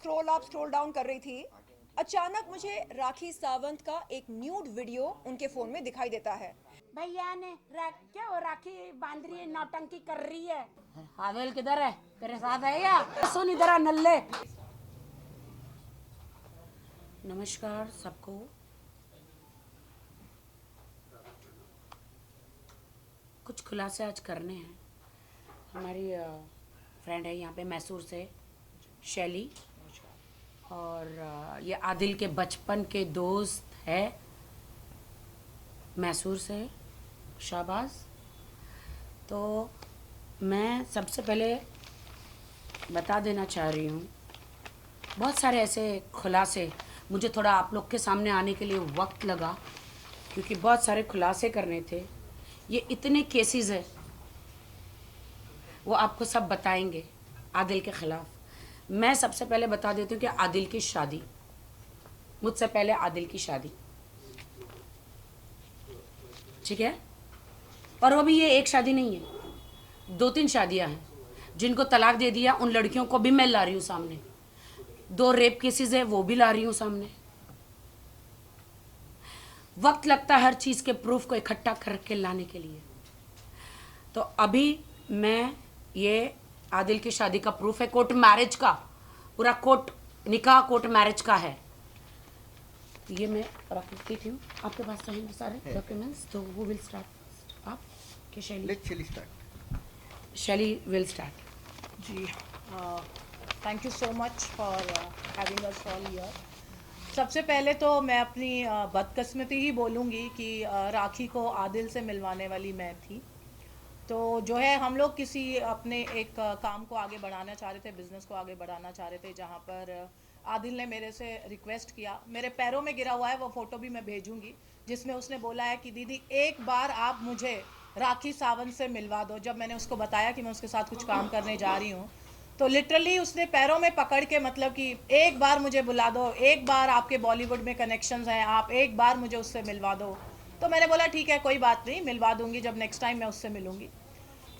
Scroll up scroll down कर रही थी, अचानक मुझे राखी सावंत का एक न्यूड वीडियो उनके फोन में दिखाई देता है। भैया ने क्या वो राखी बांध रही है, नौटंकी कर रही है। हावेल किधर है, तेरे साथ है या? सुन इधर आ नल्ले। नमस्कार सबको। कुछ खुलासे आज करने हैं। हमारी फ्रेंड है यहाँ पे मैसूर से, शैली, और ये आदिल के बचपन के दोस्त है मैसूर से, शाहबाज। तो मैं सबसे पहले बता देना चाह रही हूँ, बहुत सारे ऐसे खुलासे, मुझे थोड़ा आप लोग के सामने आने के लिए वक्त लगा क्योंकि बहुत सारे खुलासे करने थे। ये इतने केसेस है, वो आपको सब बताएंगे आदिल के ख़िलाफ़। मैं सबसे पहले बता देती हूँ कि आदिल की शादी, मुझसे पहले आदिल की शादी, ठीक है। और वो भी ये एक शादी नहीं है, 2-3 शादियाँ हैं। जिनको तलाक दे दिया उन लड़कियों को भी मैं ला रही हूँ सामने। 2 रेप केसेस है, वो भी ला रही हूँ सामने। वक्त लगता है हर चीज़ के प्रूफ को इकट्ठा करके लाने के लिए। तो अभी मैं ये आदिल की शादी का प्रूफ है, कोर्ट मैरिज का, पूरा कोर्ट निकाह कोर्ट मैरिज का है। तो ये मैं रख देती हूँ, आपके पास रहेंगे सारे डॉक्यूमेंट्स। तो वो विल स्टार्ट, आप कि शैली? Let's Shaili start. Shaili will start. जी, thank you so much for having us all here. सबसे पहले तो मैं अपनी बदकिस्मती ही बोलूँगी कि राखी को आदिल से मिलवाने वाली मैं थी। तो जो है, हम लोग किसी अपने एक काम को आगे बढ़ाना चाह रहे थे, बिज़नेस को आगे बढ़ाना चाह रहे थे, जहाँ पर आदिल ने मेरे से रिक्वेस्ट किया, मेरे पैरों में गिरा हुआ है, वो फ़ोटो भी मैं भेजूंगी, जिसमें उसने बोला है कि दीदी एक बार आप मुझे राखी सावंत से मिलवा दो। जब मैंने उसको बताया कि मैं उसके साथ कुछ काम करने जा रही हूँ, तो लिटरली उसने पैरों में पकड़ के, मतलब कि एक बार मुझे बुला दो, एक बार, आपके बॉलीवुड में कनेक्शंस हैं, आप एक बार मुझे उससे मिलवा दो। तो मैंने बोला ठीक है, कोई बात नहीं, मिलवा दूंगी जब नेक्स्ट टाइम मैं उससे मिलूंगी।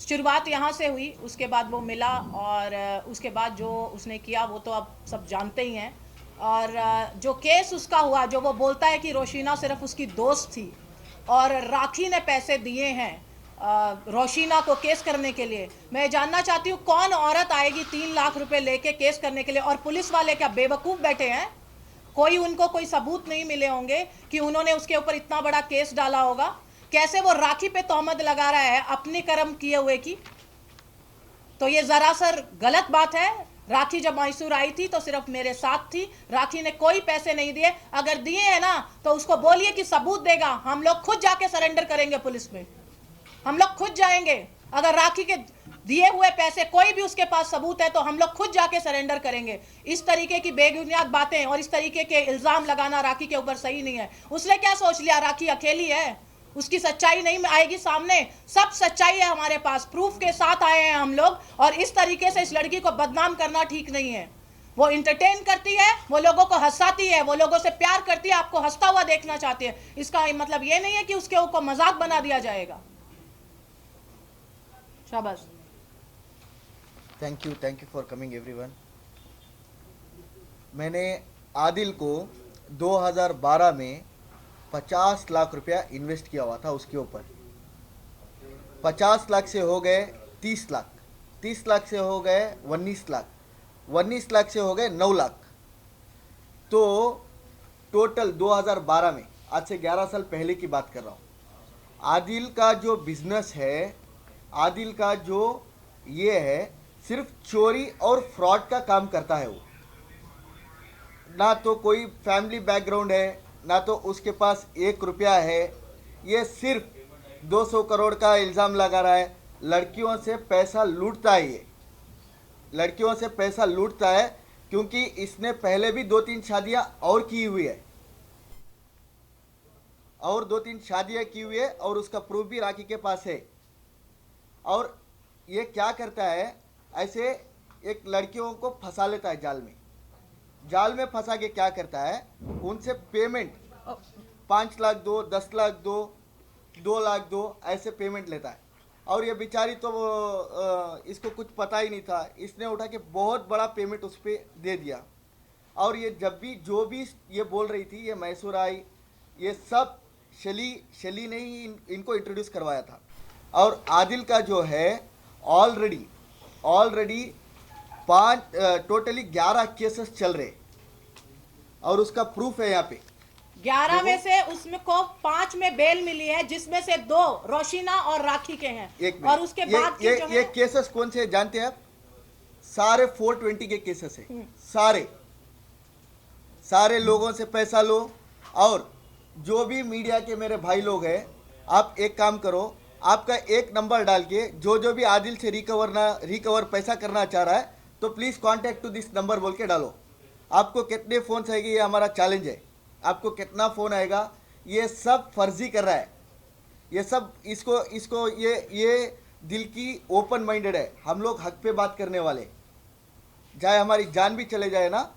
शुरुआत यहाँ से हुई, उसके बाद वो मिला, और उसके बाद जो उसने किया वो तो आप सब जानते ही हैं। और जो केस उसका हुआ, जो वो बोलता है कि रोशीना सिर्फ उसकी दोस्त थी और राखी ने पैसे दिए हैं रोशीना को केस करने के लिए। मैं जानना चाहती हूँ कौन औरत आएगी 3 लाख रुपए लेके केस करने के लिए? और पुलिस वाले क्या बेवकूफ़ बैठे हैं? कोई उनको कोई सबूत नहीं मिले होंगे कि उन्होंने उसके ऊपर इतना बड़ा केस डाला होगा। कैसे वो राखी पे तोहमत लगा रहा है अपने कर्म किए हुए की? तो ये जरा सर गलत बात है। राखी जब मैसूर आई थी तो सिर्फ मेरे साथ थी, राखी ने कोई पैसे नहीं दिए। अगर दिए हैं ना तो उसको बोलिए कि सबूत देगा, हम लोग खुद जाके सरेंडर करेंगे पुलिस में, हम लोग खुद जाएंगे। अगर राखी के दिए हुए पैसे कोई भी उसके पास सबूत है तो हम लोग खुद जाके सरेंडर करेंगे। इस तरीके की बेबुनियाद बातें और इस तरीके के इल्जाम लगाना राखी के ऊपर सही नहीं है। उसने क्या सोच लिया राखी अकेली है, उसकी सच्चाई नहीं आएगी सामने? सब सच्चाई है हमारे पास, प्रूफ के साथ आए हैं हम लोग। और इस तरीके से इस लड़की को बदनाम करना ठीक नहीं है। वो इंटरटेन करती है, वो लोगों को हंसाती है, वो लोगों से प्यार करती है, आपको हंसता हुआ देखना चाहती है। इसका मतलब ये नहीं है कि उसके ऊपर मजाक बना दिया जाएगा। शाबाश। Thank you for coming everyone. मैंने आदिल को 2012 में 50 लाख रुपया इन्वेस्ट किया हुआ था उसके ऊपर। 50 लाख से हो गए 30 लाख, 30 लाख से हो गए 19 लाख, 19 लाख से हो गए 9 लाख। तो टोटल 2012 में, आज से 11 साल पहले की बात कर रहा हूँ, आदिल का जो बिजनेस है, आदिल का जो ये है, सिर्फ चोरी और फ्रॉड का काम करता है वो। ना तो कोई फैमिली बैकग्राउंड है, ना तो उसके पास 1 रुपया है। ये सिर्फ 200 करोड़ का इल्ज़ाम लगा रहा है। लड़कियों से पैसा लूटता है, ये लड़कियों से पैसा लूटता है, क्योंकि इसने पहले भी 2-3 शादियां और की हुई है, और 2-3 शादियां की हुई है, और उसका प्रूफ भी राखी के पास है। और ये क्या करता है, ऐसे एक लड़कियों को फंसा लेता है जाल में। जाल में फंसा के क्या करता है, उनसे पेमेंट 5 लाख दो, 10 लाख दो, 2 लाख दो, ऐसे पेमेंट लेता है। और ये बेचारी तो इसको कुछ पता ही नहीं था, इसने उठा के बहुत बड़ा पेमेंट उस पर दे दिया। और ये जब भी जो भी ये बोल रही थी, ये मैसूर आई, ये सब शली ने ही इनको इंट्रोड्यूस करवाया था। और आदिल का जो है ऑलरेडी टोटली 11 केसेस चल रहे और उसका प्रूफ है यहाँ पे। 11 में से उसमें को 5 में बेल मिली है, जिसमें से 2 रोशिना और राखी के हैं। एक और उसके बाद के जो ये है केसेस कौन से हैं जानते हैं आप? सारे 420 के केसेस है। सारे लोगों से पैसा लो। और जो भी मीडिया के मेरे भाई लोग हैं, आप एक काम करो, आपका एक नंबर डाल के जो भी आदिल से रिकवर पैसा करना चाह रहा है तो please contact to this number बोल के डालो। आपको कितने फोन आएंगे ये हमारा चैलेंज है। आपको कितना फोन आएगा, ये सब फर्जी कर रहा है, ये सब इसको ये दिल की ओपन माइंडेड है। हम लोग हक पे बात करने वाले, चाहे हमारी जान भी चले जाए ना,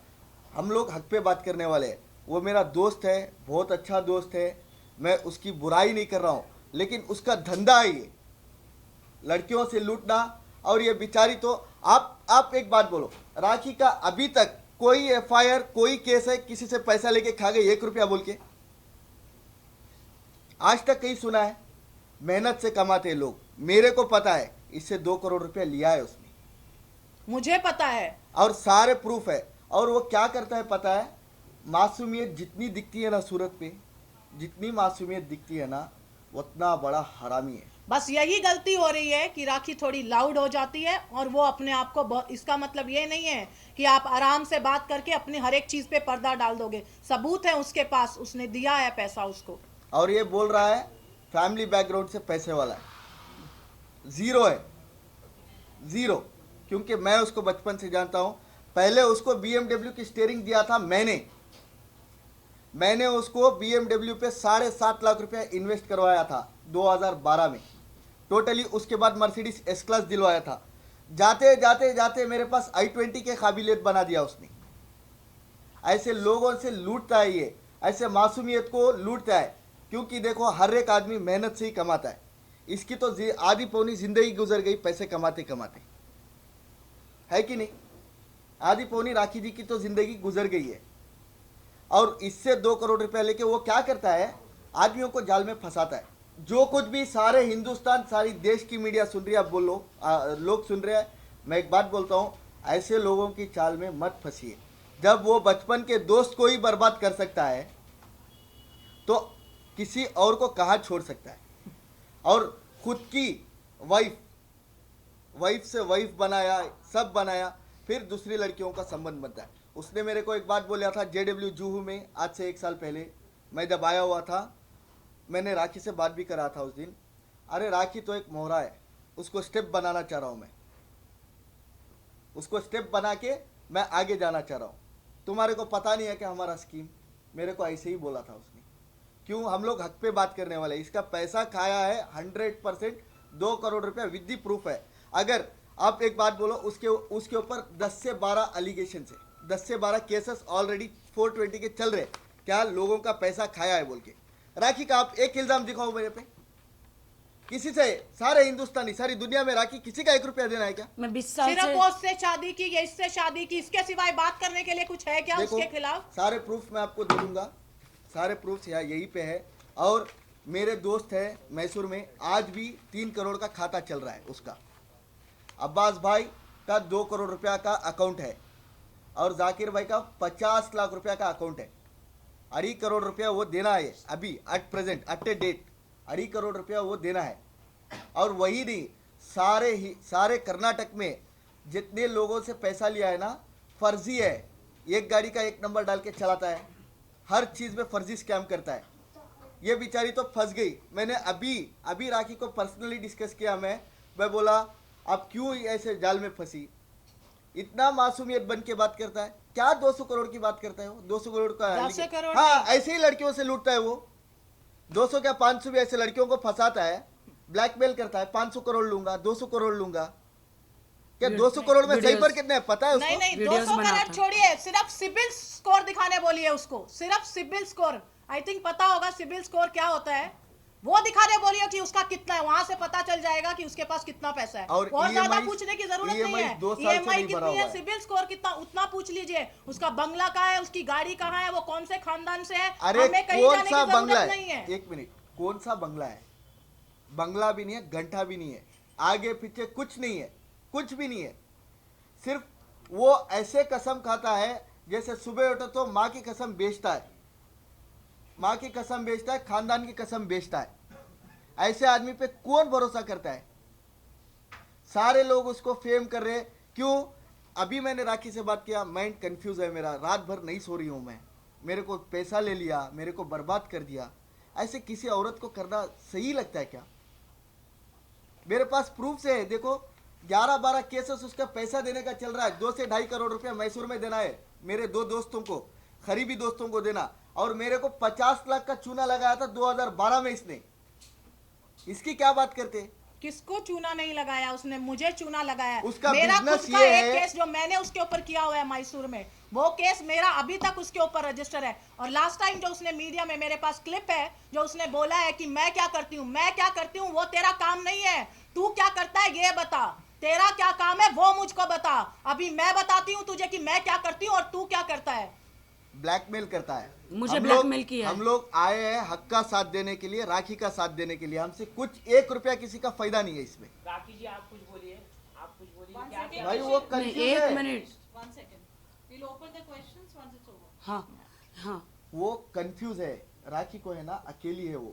हम लोग हक पे बात करने वाले हैं। वो मेरा दोस्त है, बहुत अच्छा दोस्त है, मैं उसकी बुराई नहीं कर रहा हूँ, लेकिन उसका धंधा है ये लड़कियों से लूटना। और ये बेचारी तो आप एक बात बोलो, राखी का अभी तक कोई एफआईआर, कोई केस है किसी से पैसा लेके खा गए 1 रुपया बोल के? आज तक कहीं सुना है? मेहनत से कमाते हैं लोग, मेरे को पता है इससे 2 करोड़ रुपया लिया है उसने, मुझे पता है और सारे प्रूफ है। और वो क्या करता है पता है? मासूमियत जितनी दिखती है ना सूरत पे, जितनी मासूमियत दिखती है ना, उतना बड़ा हरामी है। बस यही गलती हो रही है कि राखी थोड़ी लाउड हो जाती है और वो अपने आप को इसका मतलब ये नहीं है कि आप आराम से बात करके अपनी हर एक चीज पे पर्दा डाल दोगे। सबूत है उसके पास, उसने दिया है पैसा उसको। और ये बोल रहा है फैमिली बैकग्राउंड से पैसे वाला है। जीरो है, जीरो। क्योंकि मैं उसको बचपन से जानता हूं। पहले उसको BMW की स्टीयरिंग दिया था मैंने उसको BMW पे 7.5 लाख रुपया इन्वेस्ट करवाया था 2012 में टोटली। उसके बाद मर्सिडीज एस क्लास दिलवाया था। जाते जाते जाते मेरे पास i20 के काबिलियत बना दिया उसने। ऐसे लोगों से लूटता है ये, ऐसे मासूमियत को लूटता है। क्योंकि देखो हर एक आदमी मेहनत से ही कमाता है। इसकी तो आधी पौनी जिंदगी गुजर गई पैसे कमाते कमाते, है कि नहीं? आधी पौनी राखी जी की तो जिंदगी गुजर गई है। और इससे 2 करोड़ रुपया लेके वो क्या करता है? आदमियों को जाल में फंसाता है। जो कुछ भी सारे हिंदुस्तान, सारी देश की मीडिया सुन रही है, आप बोलो, लोग सुन रहे हैं। मैं एक बात बोलता हूँ, ऐसे लोगों की चाल में मत फंसिए। जब वो बचपन के दोस्त को ही बर्बाद कर सकता है तो किसी और को कहाँ छोड़ सकता है? और खुद की वाइफ से वाइफ बनाया, सब बनाया, फिर दूसरी लड़कियों का संबंध बनता है। उसने मेरे को एक बात बोला था JW जूहू में, आज से 1 साल पहले मैं जब आया हुआ था, मैंने राखी से बात भी करा था उस दिन। अरे राखी तो एक मोहरा है, उसको स्टेप बनाना चाह रहा हूँ मैं, उसको स्टेप बना के मैं आगे जाना चाह रहा हूँ। तुम्हारे को पता नहीं है कि हमारा स्कीम, मेरे को ऐसे ही बोला था उसने। क्यों? हम लोग हक पे बात करने वाले। इसका पैसा खाया है 100%, 2 करोड़ रुपया विद दी प्रूफ है। अगर आप एक बात बोलो, उसके ऊपर 10 से 12 एलिगेशन है, 10 से 12 केसेस ऑलरेडी 420 के चल रहे। क्या लोगों का पैसा खाया है बोल के? राखी का आप एक इल्जाम दिखाओ मेरे पे, किसी से? सारे हिंदुस्तानी, सारी दुनिया में राखी किसी का 1 रुपया देना है क्या? मैं 20 साल सिर्फ से वो उससे शादी की या इससे शादी की, इसके सिवाय बात करने के लिए कुछ है क्या देखो, उसके खिलाफ? सारे प्रूफ मैं आपको दे दूंगा, सारे प्रूफ यहीं पे है। और मेरे दोस्त है मैसूर में, आज भी 3 करोड़ का खाता चल रहा है उसका। अब्बास भाई का 2 करोड़ रुपया का अकाउंट है और जाकिर भाई का 50 लाख रुपया का अकाउंट है। 2.5 करोड़ रुपया वो देना है अभी, at present, at a date 2.5 crore रुपया वो देना है। और वही नहीं, सारे कर्नाटक में जितने लोगों से पैसा लिया है ना, फर्जी है। एक गाड़ी का 1 नंबर डाल के चलाता है, हर चीज़ में फर्जी स्कैम करता है। ये बेचारी तो फंस गई। मैंने अभी राखी को पर्सनली डिस्कस किया। मैं बोला आप क्यों ऐसे जाल में फंसी? इतना मासूमियत बन के बात करता है क्या? 200 करोड़ की बात करता है वो, 200 करोड़ का। 200 करोड़? हाँ, ऐसे ही लड़कियों से लूटता है वो। 200 क्या 500 भी ऐसे लड़कियों को फंसाता है, ब्लैकमेल करता है। 500 करोड़ लूंगा, 200 करोड़ लूंगा। क्या 200 करोड़ में सही पर कितने पता है उसको? नहीं, वीडियोस 200 बनाता करोड़ छोड़िए, सिर्फ सिबिल स्कोर दिखाने बोलिए उसको, सिर्फ सिबिल स्कोर। आई थिंक पता होगा सिबिल स्कोर क्या होता है। वो दिखाने बोलिए कि उसका कितना है, वहां से पता चल जाएगा कि उसके पास कितना पैसा है। और और ज्यादा EMI पूछने की जरूरत नहीं EMI है। 2 साल से ईएमआई नहीं भरा कितनी हुआ है, है। सिबिल स्कोर कितना, उतना पूछ लीजिए। उसका बंगला कहाँ है, उसकी गाड़ी कहाँ है, वो कौन से खानदान से है, अरे हमें कहीं कौन जाने सा की बंगला जरूरत है, नहीं है। एक मिनट, कौन सा बंगला है? बंगला भी नहीं है, घंटा भी नहीं है, आगे पीछे कुछ नहीं है, कुछ भी नहीं है। सिर्फ वो ऐसे कसम खाता है जैसे सुबह उठो तो माँ की कसम बेचता है, माँ की कसम बेचता है, खानदान की कसम बेचता है। ऐसे आदमी पे कौन भरोसा करता है? सारे लोग उसको फेम कर रहे हैं। क्यों? अभी मैंने राखी से बात किया, माइंड कंफ्यूज है मेरा, रात भर नहीं सो रही हूं मैं, मेरे को पैसा ले लिया, मेरे को बर्बाद कर दिया। ऐसे किसी औरत को करना सही लगता है क्या? मेरे पास प्रूफ से है, देखो 11-12 केसेस उसका पैसा देने का चल रहा है। 2 से 2.5 करोड़ रुपया मैसूर में देना है मेरे 2 दोस्तों को, करीबी दोस्तों को देना, और मेरे को 50 लाख का चूना लगाया था 2012 में इसने। इसकी क्या बात करते? किसको चूना नहीं लगाया उसने, मुझे चूना लगाया। उसका मेरा बिजनेस खुद का ये एक है। केस जो मैंने उसके ऊपर किया हुआ है मैसूर में, वो केस मेरा अभी तक उसके ऊपर रजिस्टर है। और लास्ट टाइम जो उसने मीडिया में, मेरे पास क्लिप है जो उसने बोला है कि मैं क्या करती हूँ, मैं क्या करती हूँ, वो तेरा काम नहीं है। तू क्या करता है ये बता, तेरा क्या काम है वो मुझको बता। अभी मैं बताती हूँ तुझे कि मैं क्या करती हूँ और तू क्या करता है। ब्लैकमेल करता है मुझे हम ब्लैकमेल लोग, किया है। हम लोग आए हैं हक का साथ देने के लिए, राखी का साथ देने के लिए। हमसे कुछ 1 रुपया किसी का फायदा नहीं है इसमें। राखी जी आप कुछ बोलिए, आप कुछ बोलिए। क्या भाई वो नहीं, कंफ्यूज एक है, minute. One second. We'll open the questions once it's over. हाँ हाँ, वो कंफ्यूज है। राखी को है ना, अकेली है वो।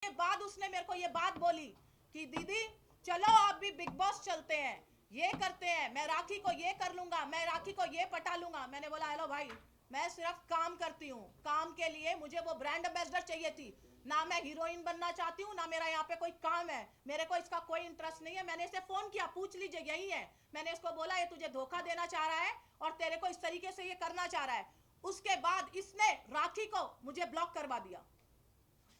के बाद उसने मेरे को ये बात बोली कि दीदी चलो आप भी बिग बॉस चलते हैं, ये करते हैं, मैं राखी को ये कर लूंगा, मैं राखी को ये पटा लूंगा। मैंने बोला हेलो भाई, मैं सिर्फ काम करती हूँ, काम के लिए मुझे वो ब्रांड एम्बेसडर चाहिए थी, ना मैं हीरोइन बनना चाहती हूँ, ना मेरा यहाँ पे कोई काम है, मेरे को इसका कोई इंटरेस्ट नहीं है। मैंने इसे फोन किया, पूछ लीजिए यही है, मैंने इसको बोला ये तुझे धोखा देना चाह रहा है और तेरे को इस तरीके से ये करना चाह रहा है। उसके बाद इसने राखी को मुझे ब्लॉक करवा दिया,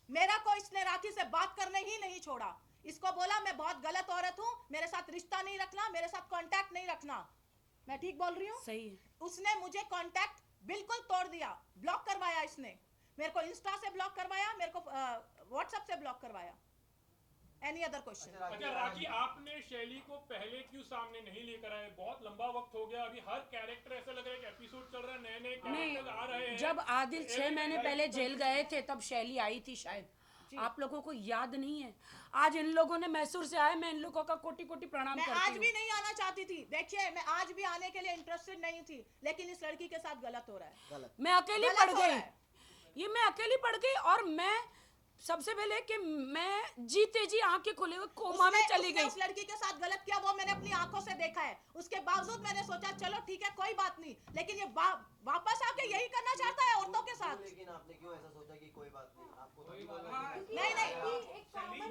मेरा को इसने राखी से बात करने ही नहीं छोड़ा। इसको बोला मैं बहुत गलत औरत हूं, मेरे साथ रिश्ता नहीं रखना, मेरे साथ कांटेक्ट नहीं रखना। मैं ठीक बोल रही हूँ? सही है। उसने मुझे कांटेक्ट बिल्कुल तोड़ दिया, ब्लॉक करवाया इसने, मेरे को इंस्टा से ब्लॉक करवाया, मेरे को व्हाट्सएप से ब्लॉक करवाया। Any other question? अच्छा राखी, आपने शैली को पहले क्यों सामने नहीं लेकर आए? बहुत लंबा वक्त हो गया, अभी हर कैरेक्टर ऐसा लग रहा है कि एपिसोड चल रहा है, नए नए कैरेक्टर आ रहे हैं। जब आदिल 6 महीने पहले जेल गए थे तब शैली आई थी शायद, आप लोगों को याद नहीं है? आज इन लोगों ने मैसूर से आए, मैं इन लोगों का कोटि कोटि प्रणाम मैं करती आज हूँ। भी नहीं आना चाहती थी, देखिए मैं आज भी आने के लिए इंटरेस्टेड नहीं थी, लेकिन इस लड़की के साथ गलत हो रहा है। मैं अकेली गलत पड़ हो रहा गई, है। ये मैं अकेली पड़ गई। और मैं सबसे पहले कि मैं जीते जी आंखें खुले हुए कोमा में चली उसने गई। उस लड़की के साथ गलत किया, वो मैंने अपनी आंखों से देखा है। उसके बावजूद मैंने सोचा चलो ठीक है कोई बात नहीं, लेकिन ये वापस आके यही करना चाहता है औरतों के साथ। लेकिन आपने क्यों ऐसा सोचा कि कोई बात नहीं, आपको तो नहीं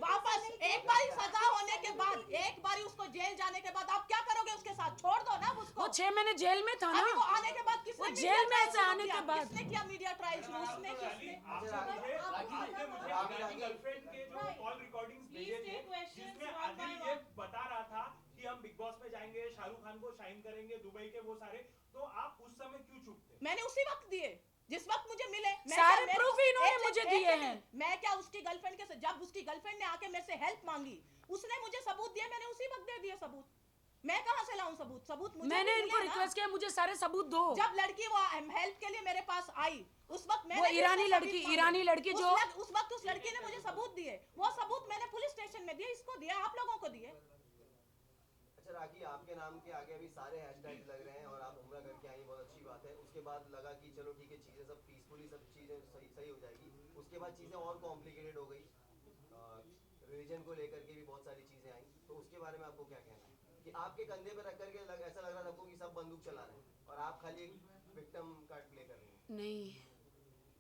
वापस एक बार सजा होने के बाद, एक बार उसको जेल जाने के बाद आप क्या करोगे उसके साथ? छोड़ दो ना उसको। वो 6 महीने जेल में था ना, अभी वो आने के बाद किसने वो मीडिया जेल में ट्रायल से शुरू आने किया? के बाद। किसने किया मीडिया ट्रायल शुरू? उसने किसने? गर्लफ्रेंड के जो कॉल रिकॉर्डिंग्स भेजे थे, जिसमें आदिल ये बता रहा था कि हम बिग बॉस में जाएंगे, शाहरुख खान को शाइन करेंगे, दुबई के वो सारे, तो आप उस समय क्यों चुप थे? मैंने उसी वक्त दिए जिस वक्त मुझे मिले। सारे proof ही इन्होंने मुझे दिए हैं। मैं क्या उसकी गर्लफ्रेंड के, जब उसकी गर्लफ्रेंड ने आके मेरे से हेल्प मांगी, उसने मुझे सबूत दिए, मैंने उसी वक्त दे दिए सबूत। मैं कहां से लाऊं सबूत? सबूत मुझे मैंने भी इनको मिले ना। रिक्वेस्ट किया मुझे सारे सबूत दो। जब लड़की वो हेल्प के लिए मेरे पास आई, उस वक्त मैंने वो भी ईरानी उससे लड़की- सबूत मांगे। ईरानी लड़की जो- उस वक्त उस लड़की ने मुझे सबूत दिए, वो सबूत मैंने पुलिस स्टेशन में दिए, इसको दिया, आप लोगों को दिए। अच्छा राखी, आपके नाम के आगे अभी सारे हैशटैग लग रहे हैं और आप उम्र करके आई, बहुत अच्छी बात है। उसके बाद लगा कि चलो ठीक है, चीजें सब पीसफुली, सब चीजें सही हो जाएगी। उसके बाद चीजें और कॉम्प्लिकेटेड हो गई, रिलीजन को लेकर के भी बहुत सारी चीजें आई, तो उसके बारे में आपको क्या कहना है? कि आपके कंधे पे रख करके ऐसा लग रहा था आपको कि सब बंदूक चला रहे हैं और आप खाली एक विक्टिम कार्ड प्ले कर रही हैं। नहीं,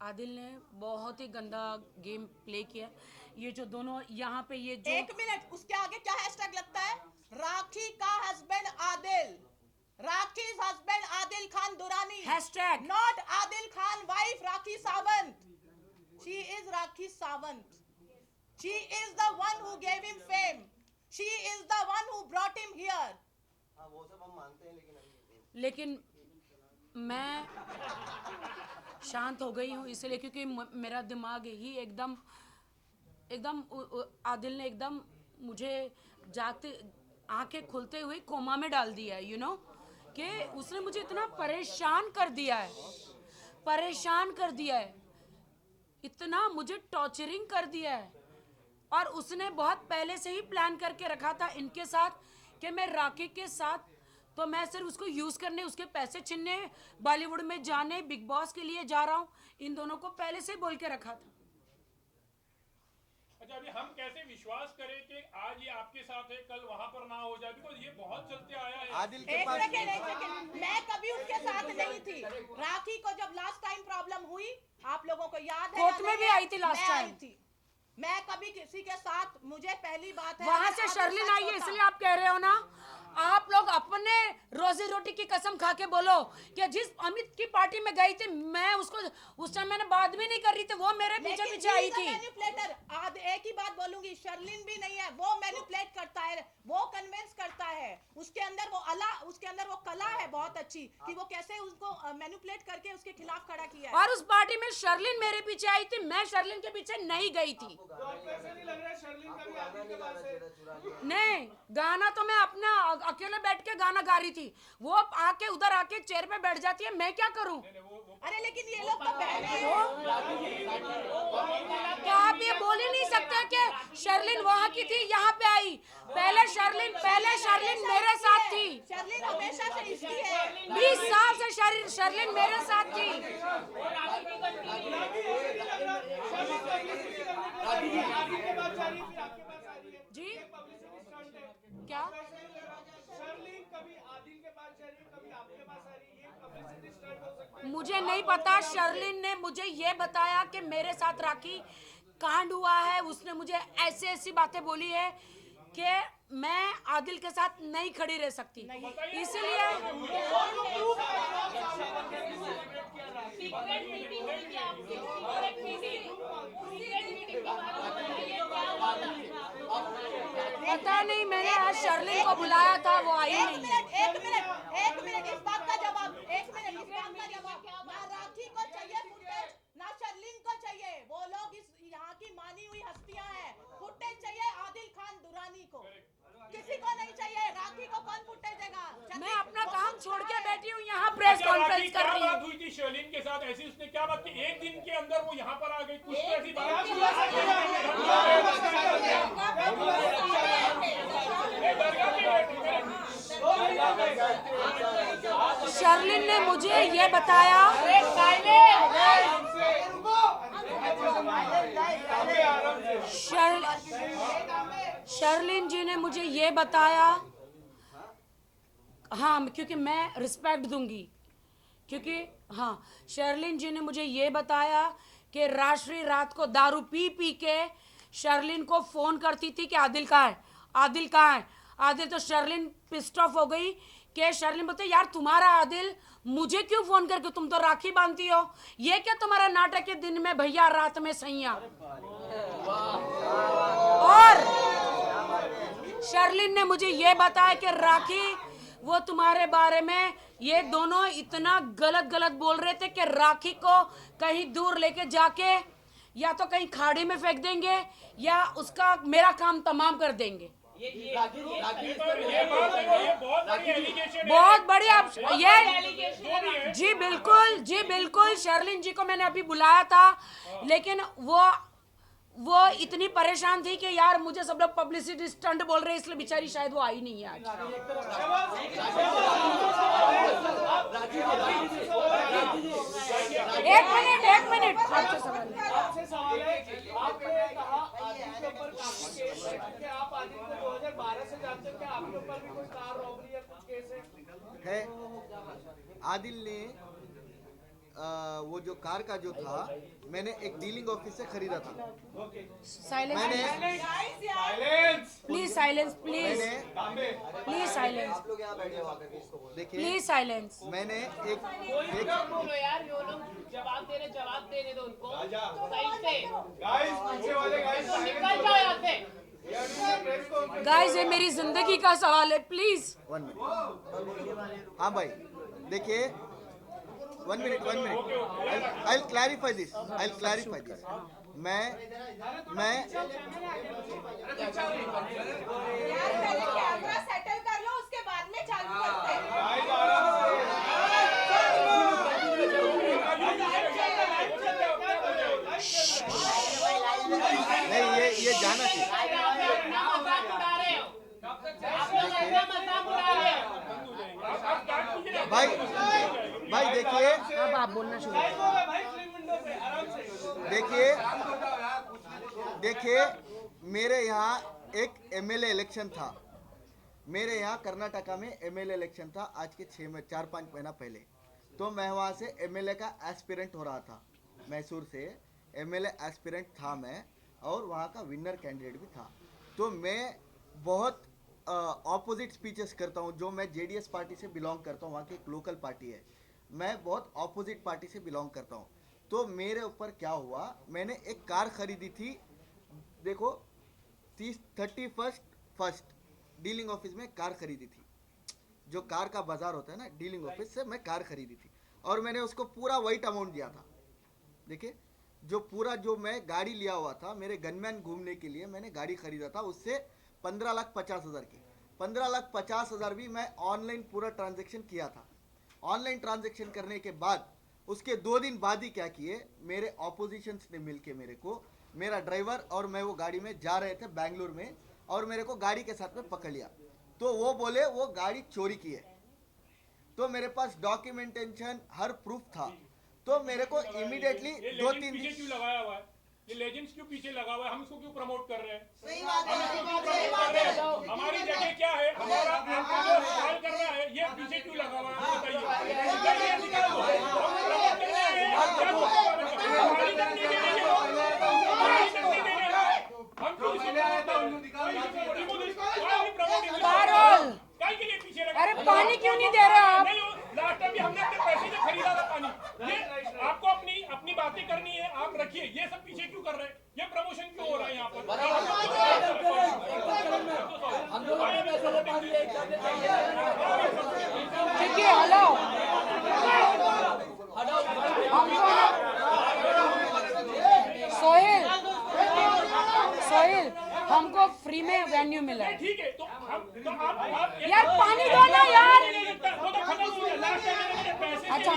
आदिल ने बहुत ही गंदा गेम प्ले किया। ये जो दोनों यहाँ पे ये जो एक मिनट, उसके आगे क्या हैशटैग लगता है? राखी का husband Adil, Rakhi's husband Adil Khan Durrani, hashtag not Adil Khan wife Rakhi Sawant. She is Rakhi Sawant. She is the one who gave him fame. She is the one who brought him here. हाँ वो सब हम मानते हैं, लेकिन अभी लेकिन मैं शांत हो गई हूँ इसलिए क्योंकि मेरा दिमाग ही एकदम एकदम आदिल ने एकदम मुझे जागते आंखें खुलते हुए कोमा में डाल दिया है, कि उसने मुझे इतना परेशान कर दिया है, इतना मुझे टॉर्चरिंग कर दिया है। और उसने बहुत पहले से ही प्लान करके रखा था इनके साथ कि मैं राखी के साथ, तो मैं सिर्फ उसको यूज करने, उसके पैसे छीनने, बॉलीवुड में जाने, बिग बॉस के लिए जा रहा हूँ, इन दोनों को पहले से बोल के रखा था। अच्छा, अभी हम कैसे विश्वास करें कि आज ये आपके साथ है, कल वहां पर ना हो जाए, बिकॉज़ ये बहुत चलते आया है। आदिल के एक पास सेकंड, मैं कभी उसके साथ नहीं थी। राखी को जब लास्ट टाइम प्रॉब्लम हुई, आप लोगों को याद है? कोर्ट में भी आई थी लास्ट टाइम। मैं कभी किसी के साथ, मुझे पहली बात है, वहां से शर्लिन आई है, इसलिए आप कह रहे हो ना। आप लोग अपने रोजी रोटी की कसम खा के बोलो कि जिस अमित की पार्टी में गई थी, मैं उसको उस टाइम मैंने बात भी नहीं कर रही थी, वो मेरे पीछे पीछे आई थी। मैनिपुलेटर, आज एक ही बात बोलूंगी, शर्लिन भी नहीं है, वो मैनिपुलेट करता है, वो कन्विंस करता है, उसके अंदर वो कला है बहुत अच्छी, कि वो कैसे उसको मैनिपुलेट करके उसके खिलाफ खड़ा किया है। और उस पार्टी में शर्लिन मेरे पीछे आई थी, मैं शर्लिन के पीछे नहीं गई थी। नहीं, गाना तो मैं अपना अकेले बैठ के गाना गा रही थी, वो आके उधर आके चेयर पे बैठ जाती है, मैं क्या करूं? अरे लेकिन ये लोग तो क्या आप ये बोल ही नहीं सकते कि शर्लिन वहां की थी, यहाँ पे आई? पहले शर्लिन मेरे साथ थी, शर्लिन हमेशा से इसकी है, 20 साल से शर्लिन मेरे साथ थी। जी क्या? मुझे नहीं पता। शर्लिन ने मुझे ये बताया कि मेरे साथ राखी कांड हुआ है, उसने मुझे ऐसी ऐसी बातें बोली है कि मैं आदिल के साथ नहीं खड़ी रह सकती, इसलिए पता नहीं, मैंने आज शर्लिन को बुलाया था, वो आई नहीं। एक मिनट, इस बात का जवाब, ना राखी को चाहिए फुटेज, ना शर्लिन को चाहिए, वो लोग इस यहाँ की मानी हुई हस्तियां हैं। फुटेज चाहिए आदिल खान दुरानी को, किसी को नहीं चाहिए। राखी को कौन फुटेज देगा? मैं अपना काम छोड़ के बैठी हूँ, यहाँ प्रेस कॉन्फ्रेंस कर रही हूँ। बात हुई थी शर्लिन के साथ, ऐसी उसने क्या बात की? एक दिन के अंदर वो यहाँ पर आ गई, कुछ तो ऐसी बात। शर्लिन ने मुझे ये बताया, शर्लिन जी ने मुझे ये बताया, हाँ, क्योंकि मैं रिस्पेक्ट दूंगी, क्योंकि हाँ, शर्लिन जी ने मुझे ये बताया कि राष्ट्रीय रात को दारू पी पी के शर्लिन को फोन करती थी कि आदिल कहाँ है, आदिल कहाँ है, आदिल। तो शर्लिन पिस्ड ऑफ हो गई कि शर्लिन बोलते यार तुम्हारा आदिल मुझे क्यों फोन करके, तुम तो राखी बांधती हो, ये क्या तुम्हारा नाटक है, दिन में भैया रात में सैया। और शर्लिन ने मुझे ये बताया कि राखी वो तुम्हारे बारे में ये दोनों इतना गलत गलत बोल रहे थे कि राखी को कहीं दूर लेके जाके या तो कहीं खाड़ी में फेंक देंगे या उसका मेरा काम तमाम कर देंगे। बहुत बड़ी आप ये जी बिल्कुल शर्लिन जी को मैंने अभी बुलाया था, लेकिन वो इतनी परेशान थी कि यार मुझे सब लोग पब्लिसिटी स्टंट बोल रहे हैं, इसलिए बेचारी शायद वो आई नहीं है आज। एक मिनट आपसे सवाल है। आपने कहा आदिल के ऊपर कि आप आदिल को 2012 से जानते हो, क्या आपके ऊपर भी कोई कार रॉबरी या कुछ केस है? आदिल ने वो जो कार का जो था, मैंने एक डीलिंग ऑफिस से खरीदा था। प्लीज साइलेंस, प्लीज साइलेंस, आप लोग यहाँ बैठे हो आकर इसको बोलो। देखिए प्लीज साइलेंस। मैंने एक बोलो यार, ये लोग जवाब देने दो उनको साइड से। तो निकल जाओ यहाँ से। गाइस ये मेरी जिंदगी का सवाल है, प्लीज। 1 मिनट। हाँ भाई देखिए, 1 मिनट, I'll clarify this. मैं यार पहले कैमरा सेटल कर लो, उसके बाद में चालू करते हैं। नहीं, ये जाना चाहिए। अपना मजाक उड़ा रहे हो, आप लोग अपना मजाक उड़ा रहे हो। भाई देखिए, अब आप बोलना शुरू देखिए मेरे यहाँ एक एमएलए इलेक्शन था। मेरे यहाँ कर्नाटका में एमएलए इलेक्शन था आज के 4-5 महीना पहले। तो मैं वहाँ से एमएलए का एस्पिरेंट हो रहा था। मैसूर से एमएलए एस्पिरेंट था मैं, और वहाँ का विनर कैंडिडेट भी था। तो मैं बहुत ऑपोजिट स्पीचेस करता हूँ। जो मैं जेडीएस पार्टी से बिलोंग करता हूँ, वहाँ की एक लोकल पार्टी है, मैं बहुत ऑपोजिट पार्टी से बिलोंग करता हूँ। तो मेरे ऊपर क्या हुआ, मैंने एक कार खरीदी थी। देखो 31st डीलिंग ऑफिस में कार खरीदी थी। जो कार का बाजार होता है ना, डीलिंग ऑफिस से मैं कार खरीदी थी, और मैंने उसको पूरा वाइट अमाउंट दिया था। देखिए, जो मैं गाड़ी लिया हुआ था, मेरे गनमैन घूमने के लिए मैंने गाड़ी खरीदा था, उससे 15,50,000 की। 15,50,000 भी मैं ऑनलाइन पूरा ट्रांजेक्शन किया था। ऑनलाइन ट्रांजेक्शन करने के बाद उसके 2 दिन बाद ही क्या किए, मेरे ऑपोजिशंस ने मिलके मेरे को, मेरा ड्राइवर और मैं वो गाड़ी में जा रहे थे बेंगलुरु में, और मेरे को गाड़ी के साथ में पकड़ लिया। तो वो बोले वो गाड़ी चोरी की है। तो मेरे पास डॉक्यूमेंटेशन हर प्रूफ था। तो मेरे को इमीडिएटली 2-3 दिन क्यों लगाया हुआ है, ये लेजेंड्स क्यों पीछे लगा हुआ है, हम इसको क्यों प्रमोट कर रहे हैं? सही बात है, हमारी जगह क्या है, हमारा सवाल कर रहा है, ये पीछे क्यों लगा हुआ है, अरे पानी क्यों नहीं दे रहे आप? लास्ट टाइम भी हमने अपने पैसे से खरीदा था पानी। ये आपको अपनी बातें करनी है, आप रखिए। ये सब पीछे क्यों कर रहे हैं? ये प्रमोशन क्यों हो रहा है यहाँ पर? देखिए, हेलो, सोहेल, हमको फ्री में वेन्यू मिला है। ठीक है, तो आप यार पानी दो ना यार। वो तो खत्म हो गया। लास्ट टाइम मैंने पैसे अच्छा,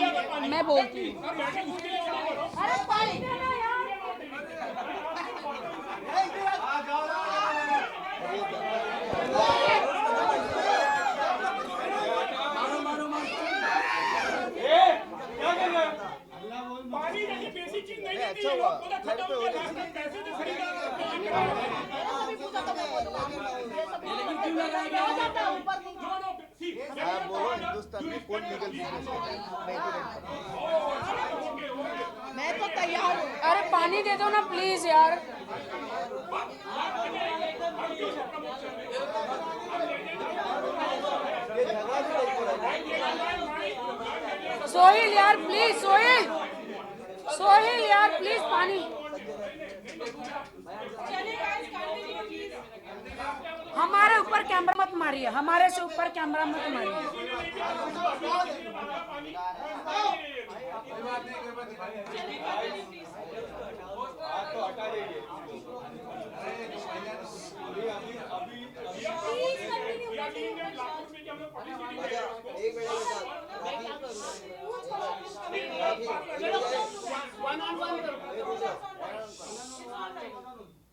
मैं बोलती हूँ। अरे पानी देना यार। पानी जैसी बेसिक चीज नहीं देती अच्छा है, हुआ, वो तो खत्म हो गया। लास्ट टाइम पैसे से खरीदा था। आप बोलो हिंदुस्तान में कौन लीगल बिजनेस है? मैं तो तैयार हूँ। अरे पानी दे दो ना प्लीज यार। सोहेल यार प्लीज, सोहेल यार प्लीज पानी। हमारे ऊपर कैमरा मत मारिए, हमारे से ऊपर कैमरा मत मारिए।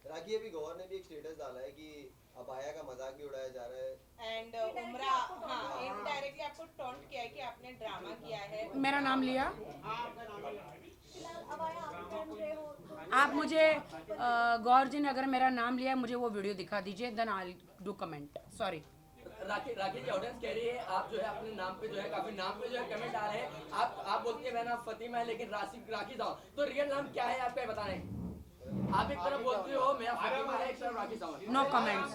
राखी, अभी गौर ने भी एक स्टेटस डाला है कि अबाया का मजाक भी उड़ाया जा रहा है। एंड उमरा इनडायरेक्टली आपको टॉन्ट किया है कि आपने ड्रामा किया है। मेरा नाम लिया। आप मुझे गौर जी ने अगर मेरा नाम लिया, मुझे वो वीडियो दिखा दीजिए, then I do comment. Sorry. Rakhi ji, audience कह रही है आप जो है अपने नाम पे जो है काफी नाम पे जो है कमेंट आ रहे हैं। आप बोलती है मेरा नाम फतिमा है लेकिन राखी साहब, तो रियल नाम क्या है आपका बताएं। आप एक तरफ बोलते हो मेरा फतिमा है, एक तरफ राखी साहब। No comments.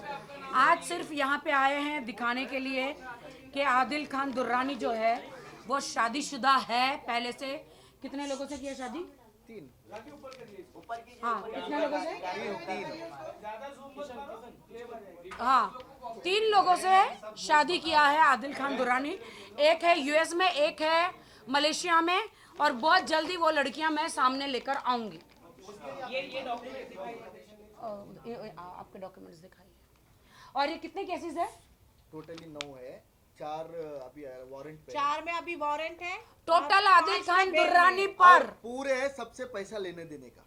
आज सिर्फ यहाँ पे आए हैं दिखाने के लिए कि आदिल खान दुर्रानी जो है वो शादीशुदा है पहले से। कितने लोगों से किया शादी? 3। हाँ, कितने लोगों से? 3। हाँ, 3 लोगों से शादी किया है आदिल खान दुर्रानी। एक है यूएस में, एक है मलेशिया में, और बहुत जल्दी वो लड़कियां मैं सामने लेकर आऊंगी। ये डॉक्यूमेंट दिखाइए। आपके डॉक्यूमेंट्स दिखाइए। और ये कितने केसेस है? टोटली 9 है, 4 अभी वारंट पे है। 4 में अभी वारंट है। टोटल आदिल खान दुर्रानी पर और पूरे है सबसे पैसा लेने देने का।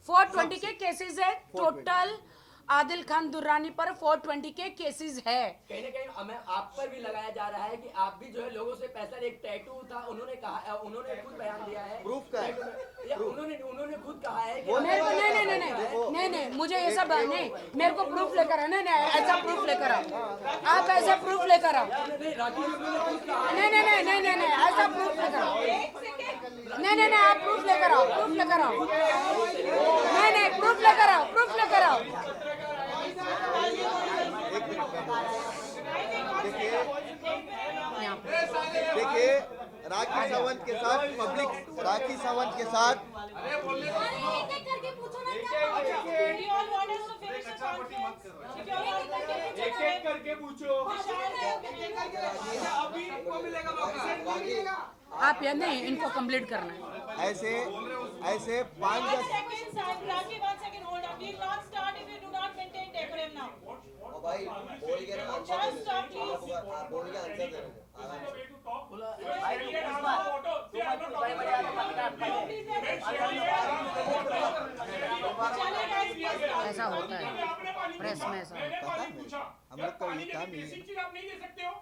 420 के केसेस है। टोटल आदिल खान दुर्रानी पर 420 के केसेस है। कहीं ना कहीं हमें आप पर भी लगाया जा रहा है कि आप भी जो है लोगों से पैसा, एक टैटू था, उन्होंने कहा, उन्होंने खुद बयान दिया है, प्रूफ का है। उन्होंने खुद कहा है कि मेरे को नहीं, मुझे ये सब नहीं, मेरे को प्रूफ लेकर आओ। नहीं, ऐसा प्रूफ लेकर आओ। आप ऐसा प्रूफ लेकर आओ। नहीं, ऐसा प्रूफ लेकर आओ। नहीं, आप प्रूफ लेकर आओ। नहीं, प्रूफ लेकर आओ। देखिए राखी सावंत के साथ राखी सावंत के साथ एक करके पूछो। अभी इनको मिलेगा मौका। आप ये नहीं, इनको कंप्लीट करना है। ऐसे 5-10 और भाई बोल के ना आंसर दे, आप बोल के आंसर दे। ऐसा होता है प्रेस में, ऐसा पता है मेरे, हम लोग का ये काम नहीं है। चीज आप नहीं दे सकते हो।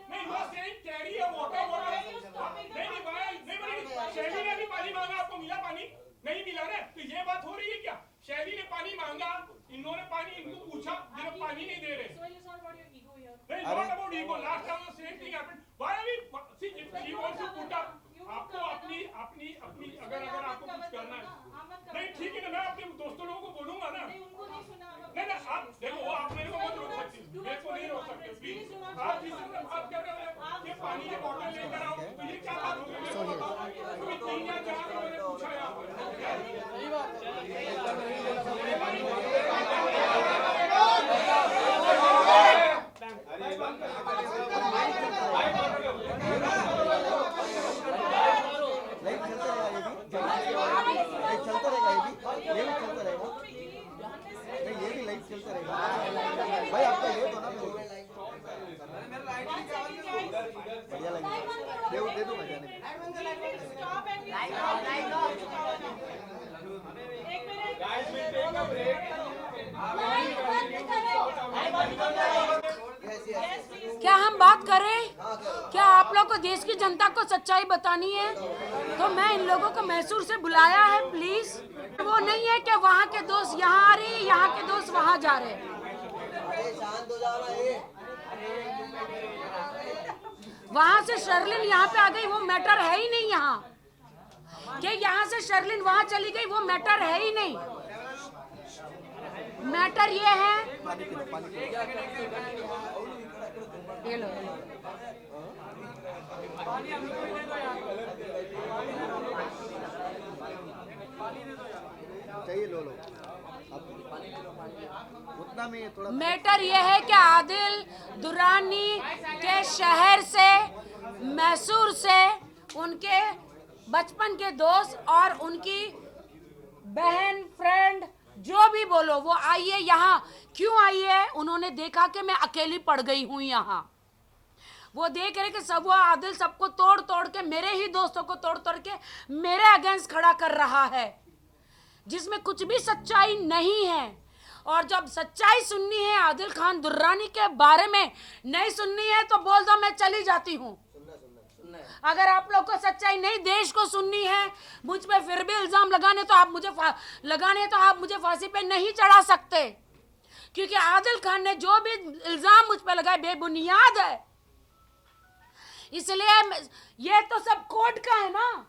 नहीं वो सेम कैरी है, वाटर नहीं शैली ने भी पानी मांगा, आपको मिला पानी? नहीं मिला ना, तो ये बात हो रही है क्या? शैली ने पानी मांगा, इन्होंने पानी इनको पूछा, ये लोग पानी नहीं दे रहे। नहीं, not about ego. Last time the same thing happened. Why are we? See, if she wants to put up, आपको अपनी अगर आपको कुछ करना है, नहीं ठीक है ना, मैं अपने दोस्तों लोगों को बोलूंगा ना। नहीं, आप देखो, वो आप मेरे को मत रोक सकते, मेरे को नहीं रोक सकते, प्लीज। आप जिस बात कर रहे हैं कि पानी की बोतल लेकर आओ, तो ये क्या बात हो गई? तुम्हें 3 या 4 लोगों ने पूछा यहाँ पर। सही बात चलता रहेगा, ये भी चलता रहेगा। नहीं, ये भी लाइव चलता रहेगा। भाई आपका ये दो ना, बढ़िया लगेगा। दे दो मैं जाने। क्या हम बात करें? क्या आप लोग को देश की जनता को सच्चाई बतानी है? तो मैं इन लोगों को मैसूर से बुलाया है, प्लीज। वो नहीं है कि वहाँ के दोस्त यहाँ आ रहे, यहाँ के दोस्त वहाँ जा रहे। शांत हो जाओ ना ये। वहाँ से शर्लिन यहाँ पे आ गई, वो मैटर है ही नहीं यहाँ। कि यहाँ से शर्लिन वहाँ चली गई, वो मैटर है ही नहीं। मैटर ये है, ये लो। चाहिए लो उतना में थोड़ा। मैटर ये है कि आदिल दुरानी के शहर से, मैसूर से, उनके बचपन के दोस्त और उनकी बहन, फ्रेंड, जो भी बोलो, वो आई है यहाँ। क्यों आई है? उन्होंने देखा कि मैं अकेली पड़ गई हूँ यहाँ। वो देख रहे कि सब, वो आदिल सबको तोड़ तोड़ के, मेरे ही दोस्तों को तोड़ तोड़ के मेरे अगेंस्ट खड़ा कर रहा है, जिसमें कुछ भी सच्चाई नहीं है। और जब सच्चाई सुननी है आदिल खान दुर्रानी के बारे में, नहीं सुननी है तो बोल दो, मैं चली जाती हूँ। अगर आप लोग को सच्चाई नहीं देश को सुननी है, मुझ पे फिर भी इल्जाम लगाने तो आप मुझे फांसी पे नहीं चढ़ा सकते, क्योंकि आदिल खान ने जो भी इल्जाम मुझ पे लगाए बेबुनियाद है। इसलिए ये तो सब कोर्ट का है ना,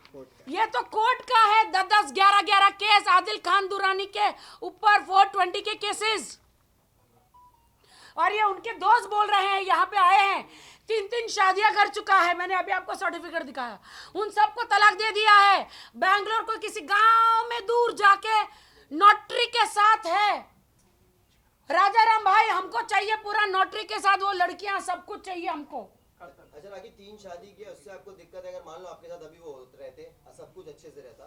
ये तो कोर्ट का है। 10-10, 11-11 केस आदिल खान दुरानी के ऊपर, 420 के केसेस। और ये उनके दोस्त बोल रहे हैं, यहाँ पे आए हैं, 3-3 शादियां कर चुका है। मैंने अभी आपको सर्टिफिकेट दिखाया। उन सबको तलाक दे दिया है। बैंगलोर को किसी गांव में दूर जाके नोटरी के साथ है। राजा राम भाई, हमको चाहिए पूरा नोटरी के साथ, वो लड़कियां, सब कुछ चाहिए हमको। अच्छा राखी, 3 शादी की, उससे आपको दिक्कत है? अगर मान लो आपके साथ अभी वो रहते, सब कुछ अच्छे से रहता,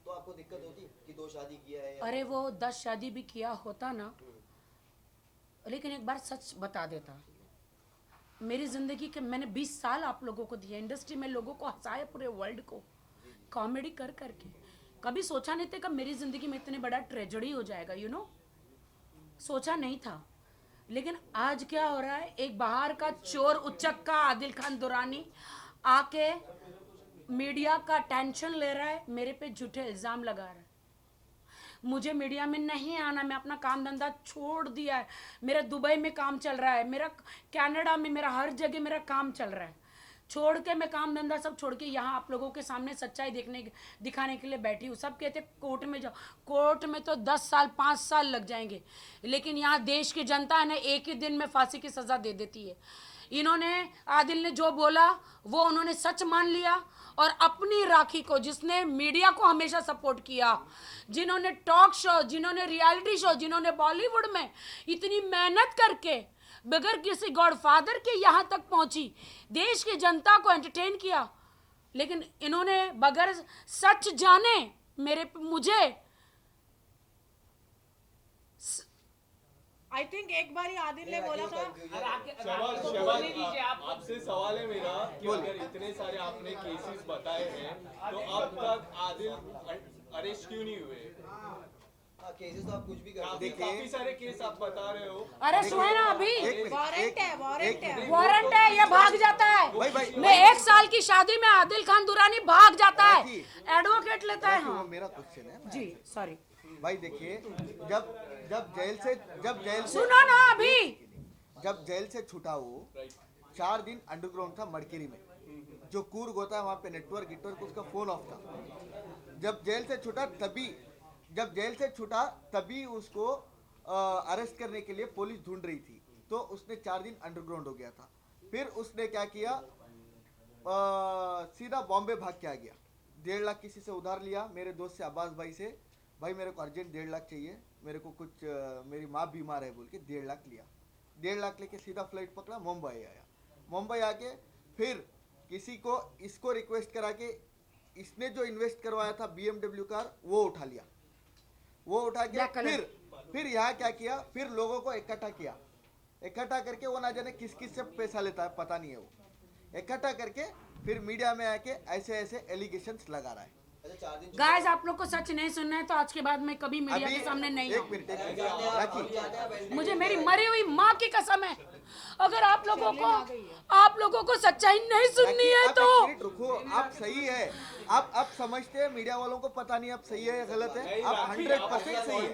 तो आपको आपको दिक्कत होती कि 2 शादी किया है? अरे वो 10 शादी भी किया होता ना, लेकिन एक बार सच बता देता। मेरी जिंदगी के मैंने 20 साल आप लोगों को दिए, इंडस्ट्री में लोगों को हंसाया पूरे वर्ल्ड को, कॉमेडी कर करके। कभी सोचा नहीं था कि मेरी जिंदगी में इतने बड़ा ट्रेजेडी हो जाएगा, यू नो, सोचा नहीं था। लेकिन आज क्या हो रहा है, एक बाहर का चोर उच्चक का आदिल खान दुरानी आके मीडिया का टेंशन ले रहा है, मेरे पे झूठे इल्जाम लगा रहा है। मुझे मीडिया में नहीं आना, मैं अपना काम धंधा छोड़ दिया है। मेरा दुबई में काम चल रहा है, मेरा कनाडा में, मेरा हर जगह मेरा काम चल रहा है। छोड़ के मैं काम धंधा सब छोड़ के यहाँ आप लोगों के सामने सच्चाई दिखाने के लिए बैठी हूँ। सब कहते कोर्ट में जाओ, कोर्ट में तो 10 साल 5 साल लग जाएंगे, लेकिन यहाँ देश की जनता है ना, एक ही दिन में फांसी की सज़ा दे देती है। इन्होंने, आदिल ने जो बोला वो उन्होंने सच मान लिया, और अपनी राखी को, जिसने मीडिया को हमेशा सपोर्ट किया, जिन्होंने टॉक शो, जिन्होंने रियलिटी शो, जिन्होंने बॉलीवुड में इतनी मेहनत करके बगैर किसी गॉडफादर के यहाँ तक पहुंची, देश की जनता को एंटरटेन किया, लेकिन इन्होंने बगैर सच जाने मुझे आई थिंक एक बार ही आदिल ने बोला था। आपसे सवाल है मेरा कि अगर इतने सारे आपने केसेस बताए हैं तो अब तक आदिल अरेस्ट क्यों नहीं हुए? केसेस तो आप कुछ भी कर सकते देखिए, काफी सारे केस आप बता रहे हो। अरेस्ट हुए ना अभी, वारंट है, ये भाग जाता है। मैं 1 साल की शादी में आदिल खान दुरानी भाग जाता है, एडवोकेट लेता है। हाँ मेरा क्वेश्चन है जी, सॉरी भाई, देखिए, जब जेल से सुनो ना, अभी जब जेल से छूटा वो 4 दिन अंडरग्राउंड था मड़केरी में, जो कूर्ग होता है वहाँ पे नेटवर्क उसका फोन ऑफ था। जब जेल से छूटा तभी उसको अरेस्ट करने के लिए पुलिस ढूंढ रही थी, तो उसने 4 दिन अंडरग्राउंड हो गया था। फिर उसने क्या किया, सीधा बॉम्बे भाग के आ गया। 1.5 लाख किसी से उधार लिया, मेरे दोस्त से, अब्बास भाई से, भाई मेरे को अर्जेंट 1.5 लाख चाहिए, मेरे को कुछ मेरी माँ बीमार है बोल के 1.5 लाख लिया। 1.5 लाख लेके सीधा फ्लाइट पकड़ा, मुंबई आया। मुंबई आके फिर किसी को इसको रिक्वेस्ट करा के इसने जो इन्वेस्ट करवाया था BMW कार, वो उठा लिया। वो उठा के फिर यहाँ क्या किया, फिर लोगों को इकट्ठा किया। इकट्ठा करके वो ना जाने किस किस से पैसा लेता है, पता नहीं है। वो इकट्ठा करके फिर मीडिया में आके ऐसे एलिगेशंस लगा रहा है। गाइस, आप लोग को सच नहीं सुनना है तो आज के बाद मैं कभी मीडिया के सामने नहीं आऊंगी। मुझे मेरी मरी हुई माँ की कसम है, अगर आप लोगों को सच्चाई नहीं सुननी है तो रुको। आप सही है, आप समझते हैं मीडिया वालों को पता नहीं आप सही है या गलत है। आप 100% सही है,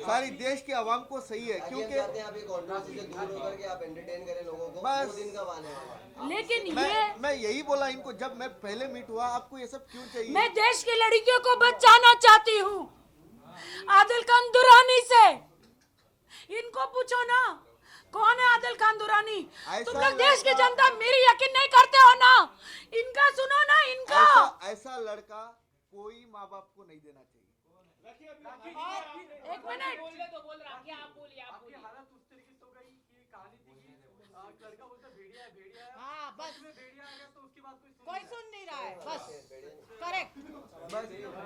सारी देश की आवाम को सही है, क्योंकि आप एंटरटेन करें लोगों को, बस। दिन का वाले हैं। लेकिन मैं यही बोला इनको, जब मैं पहले मीट हुआ, आपको ये सब क्यों चाहिए? मैं देश की लड़कियों को बचाना चाहती हूँ आदिल खान दुरानी से। इनको पूछो ना, कौन है आदिल खान दुरानी? तुम लोग देश की जनता मेरी यकीन नहीं करते हो ना, इनका सुनो ना, इनका। ऐसा लड़का कोई माँ बाप को नहीं देना चाहिए। एक मिनट, बोल राखी, आप बोलिए। हालत उस तरीके से हो गई कि कहानी थी कि लड़का बोलता भेड़िया है। हाँ बस, भेड़िया आ गया तो उसके बाद कोई सुन नहीं रहा है। बस करेक्ट,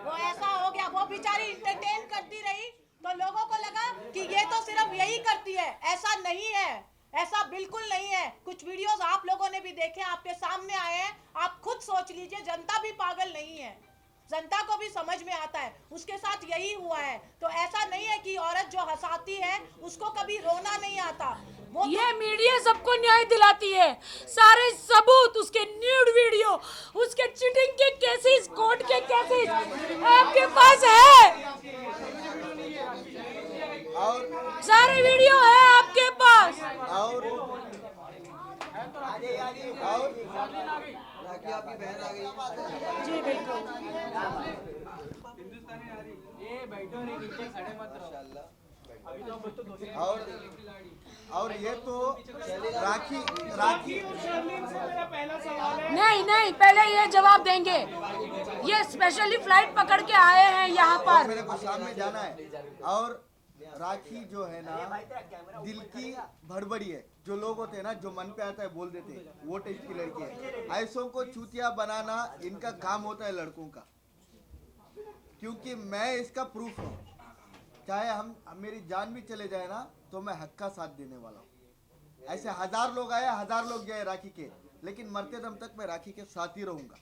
वो ऐसा हो गया। वो बेचारी इंटरटेन करती रही तो लोगों को लगा कि ये तो सिर्फ यही करती है। ऐसा नहीं है, ऐसा बिल्कुल नहीं है। कुछ वीडियोस आप लोगों ने भी देखे, आपके सामने आए हैं, आप खुद सोच लीजिए। जनता भी पागल नहीं है, जनता को भी समझ में आता है। उसके साथ यही हुआ है। तो ऐसा नहीं है कि औरत जो हंसाती है उसको कभी रोना नहीं आता। वो ये मीडिया सबको न्याय दिलाती है। सारे सबूत, उसके न्यूड वीडियो, उसके चीटिंग के केसेस, कोर्ट के केसेस आपके पास है, और सारे वीडियो है आपके पास। और राखी आपकी बहन आ गई। जी बिल्कुल। और ये तो राखी नहीं, पहले ये जवाब देंगे। ये स्पेशली फ्लाइट पकड़ के आए हैं यहाँ पर। मेरे को शाम में जाना है। और राखी जो है ना, दिल की भड़बड़ी है। जो लोग होते हैं ना, जो मन पे आता है बोल देते हैं, वो टाइप की लड़की है। ऐसों को चूतिया बनाना इनका काम होता है, लड़कों का। क्योंकि मैं इसका प्रूफ हूँ। चाहे हम मेरी जान भी चले जाए ना तो मैं हक का साथ देने वाला हूँ। ऐसे 1000 लोग आए, 1000 लोग गए राखी के, लेकिन मरते दम तक मैं राखी के साथ ही रहूँगा।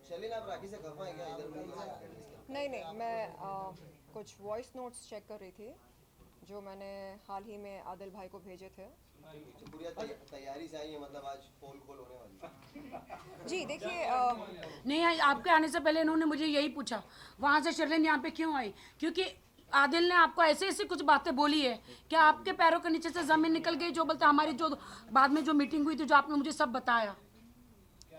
शर्लिन, आप राखी से खफा हैं क्या? इधर में नहीं, मैं कुछ वॉइस नोट्स चेक कर रही थी जो मैंने हाल ही में आदिल भाई को भेजे थे। तो पूरी तैयारी से आई है, मतलब आज पोल खोल होने वाली है। जी देखिए, नहीं, आपके आने से पहले इन्होंने मुझे यही पूछा वहाँ से शर्लिन यहाँ पे क्यों आई, क्योंकि आदिल ने आपको ऐसे ऐसी कुछ बातें बोली है कि आपके पैरों के नीचे से जमीन निकल गई। जो बोलते हमारी जो बाद में जो मीटिंग हुई थी, जो आपने मुझे सब बताया।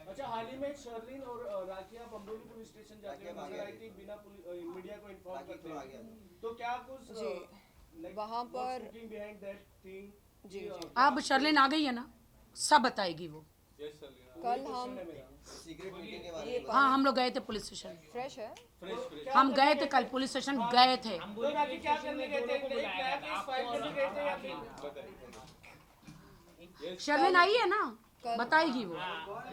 अच्छा, हाल ही में शर्लिन और राखी आप अम्बोली पुलिस स्टेशन जाके नजर आई थी बिना मीडिया को इन्फॉर्म करते हुए, तो क्या कुछ जी वहाँ पर बिहाइंड दैट थिंग? जी अब शर्लिन आ गई है ना, सब बताएगी वो। कल हम सीक्रेट मीटिंग के बारे में हाँ, हम लोग गए थे पुलिस स्टेशन, फ्रेश है। हम गए थे कल पुलिस स्टेशन गए थे। तो राखी क्या करने गए थे? एक नया केस फाइल करने गए थे या फिर? शर्लिन आई है ना, बताएगी वो।